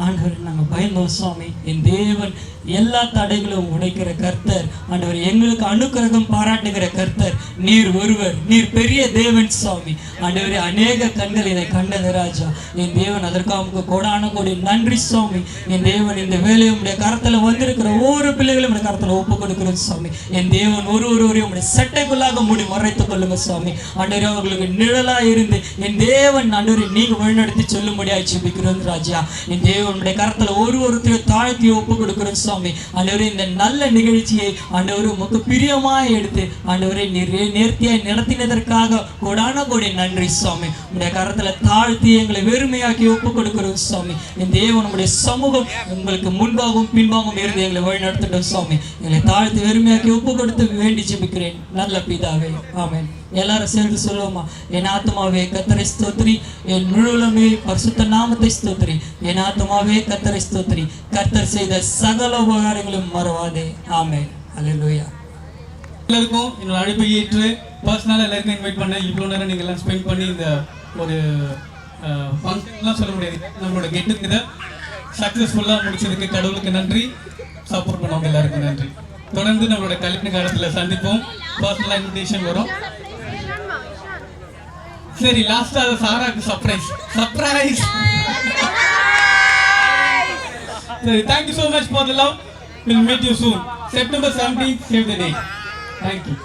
ஆண்டவரே நாங்கள் பயந்தோம் சுவாமி. என் தேவன் எல்லா தடைகளும் உடைக்கிற கர்த்தர் ஆண்டவர், எங்களுக்கு அனுக்கிரகம் பாராட்டுகிற கர்த்தர் நீர் ஒருவர். நீர் பெரிய தேவன் சுவாமி. ஆண்டவரே, அநேக கண்கள் இதை கண்டது ராஜா. என் தேவன் அதற்காக நமக்கு கோடான கோடி நன்றி சுவாமி. என் தேவன் இந்த வேலையை உடைய கரத்தில் வந்திருக்கிற ஒவ்வொரு பிள்ளைகளும் உடைய கரத்தில் ஒப்பு கொடுக்கிறோம் சுவாமி. என் தேவன் ஒருவரையும் உடைய சட்டைக்குள்ளாக மூடி மறைத்துக் கொள்ளுங்க சுவாமி. ஆண்டவரே, அவர்களுக்கு நிழலாக இருந்து என் தேவன் ஆண்டவரை நீங்க வழிநடத்தி சொல்லும்படியாக ஜெபிக்கிறோம் ராஜா. என் தேவனுடைய கரத்தில் ஒருத்தரையும் தாழ்த்தி ஒப்பு கொடுக்கிறோம் சுவாமி. ஆண்டவரே, இந்த நல்ல நிகழ்ச்சியை ஆண்டவரே உமக்கு பிரியமாய் எடுத்து ஆண்டவரே நீர் நேர்த்தியாய் நடத்தினதற்காக கோடான கோடி நன்றி சுவாமி. உடைய கரத்துல தாழ்த்தி எங்களை வெறுமையாக்கி ஒப்பு கொடுக்கிறோம் சுவாமி. என் தேவன் உடைய சமூகம் உங்களுக்கு முன்பாகவும் பின்பாகவும் இருந்து எங்களை வழி நடத்திட்டோம் சுவாமி. எங்களை தாழ்த்தி வெறுமையாக்கி ஒப்பு கொடுத்து வேண்டி ஜெபிக்கிறேன் நல்ல பிதாவே, ஆமென். எல்லாரும் சேர்ந்து சொல்லுவோமா? என் ஆத்மாவே கர்த்தரை ஸ்தோத்திரி, என் முழுவலுமே பரிசுத்த நாமத்தை ஸ்தோத்திரி. என் ஆத்மாவே கர்த்தரை ஸ்தோத்திரி, கர்த்தர் செய்த சகல உபகாரங்களும் மறவாதே. ஆமென். அல்லேலூயா. எல்லாருக்கும் என்னோட அழைப்பை ஏற்று பர்சனலாக எல்லாருக்கும் இன்வைட் பண்ணேன். இவ்வளோ நேரம் நீங்கள் எல்லாம் ஸ்பெண்ட் பண்ணி இந்த ஒரு ஃபங்க்ஷன்லாம் சொல்ல முடியாது, நம்மளோட கெட்டுக்கு இதை சக்ஸஸ்ஃபுல்லாக முடிச்சதுக்கு கடவுளுக்கு நன்றி. சப்போர்ட் பண்ணவங்க எல்லாருக்கும் நன்றி. தொடர்ந்து நம்மளோட கல்யாண காலத்தில் சந்திப்போம். பர்சனலாக இன்விடேஷன் வரும். சரி, லாஸ்ட்டாக சாராக்கு சர்ப்ரைஸ். சரி, thank you so much for the love. We'll meet you soon. September 17th, save the date. Thank you.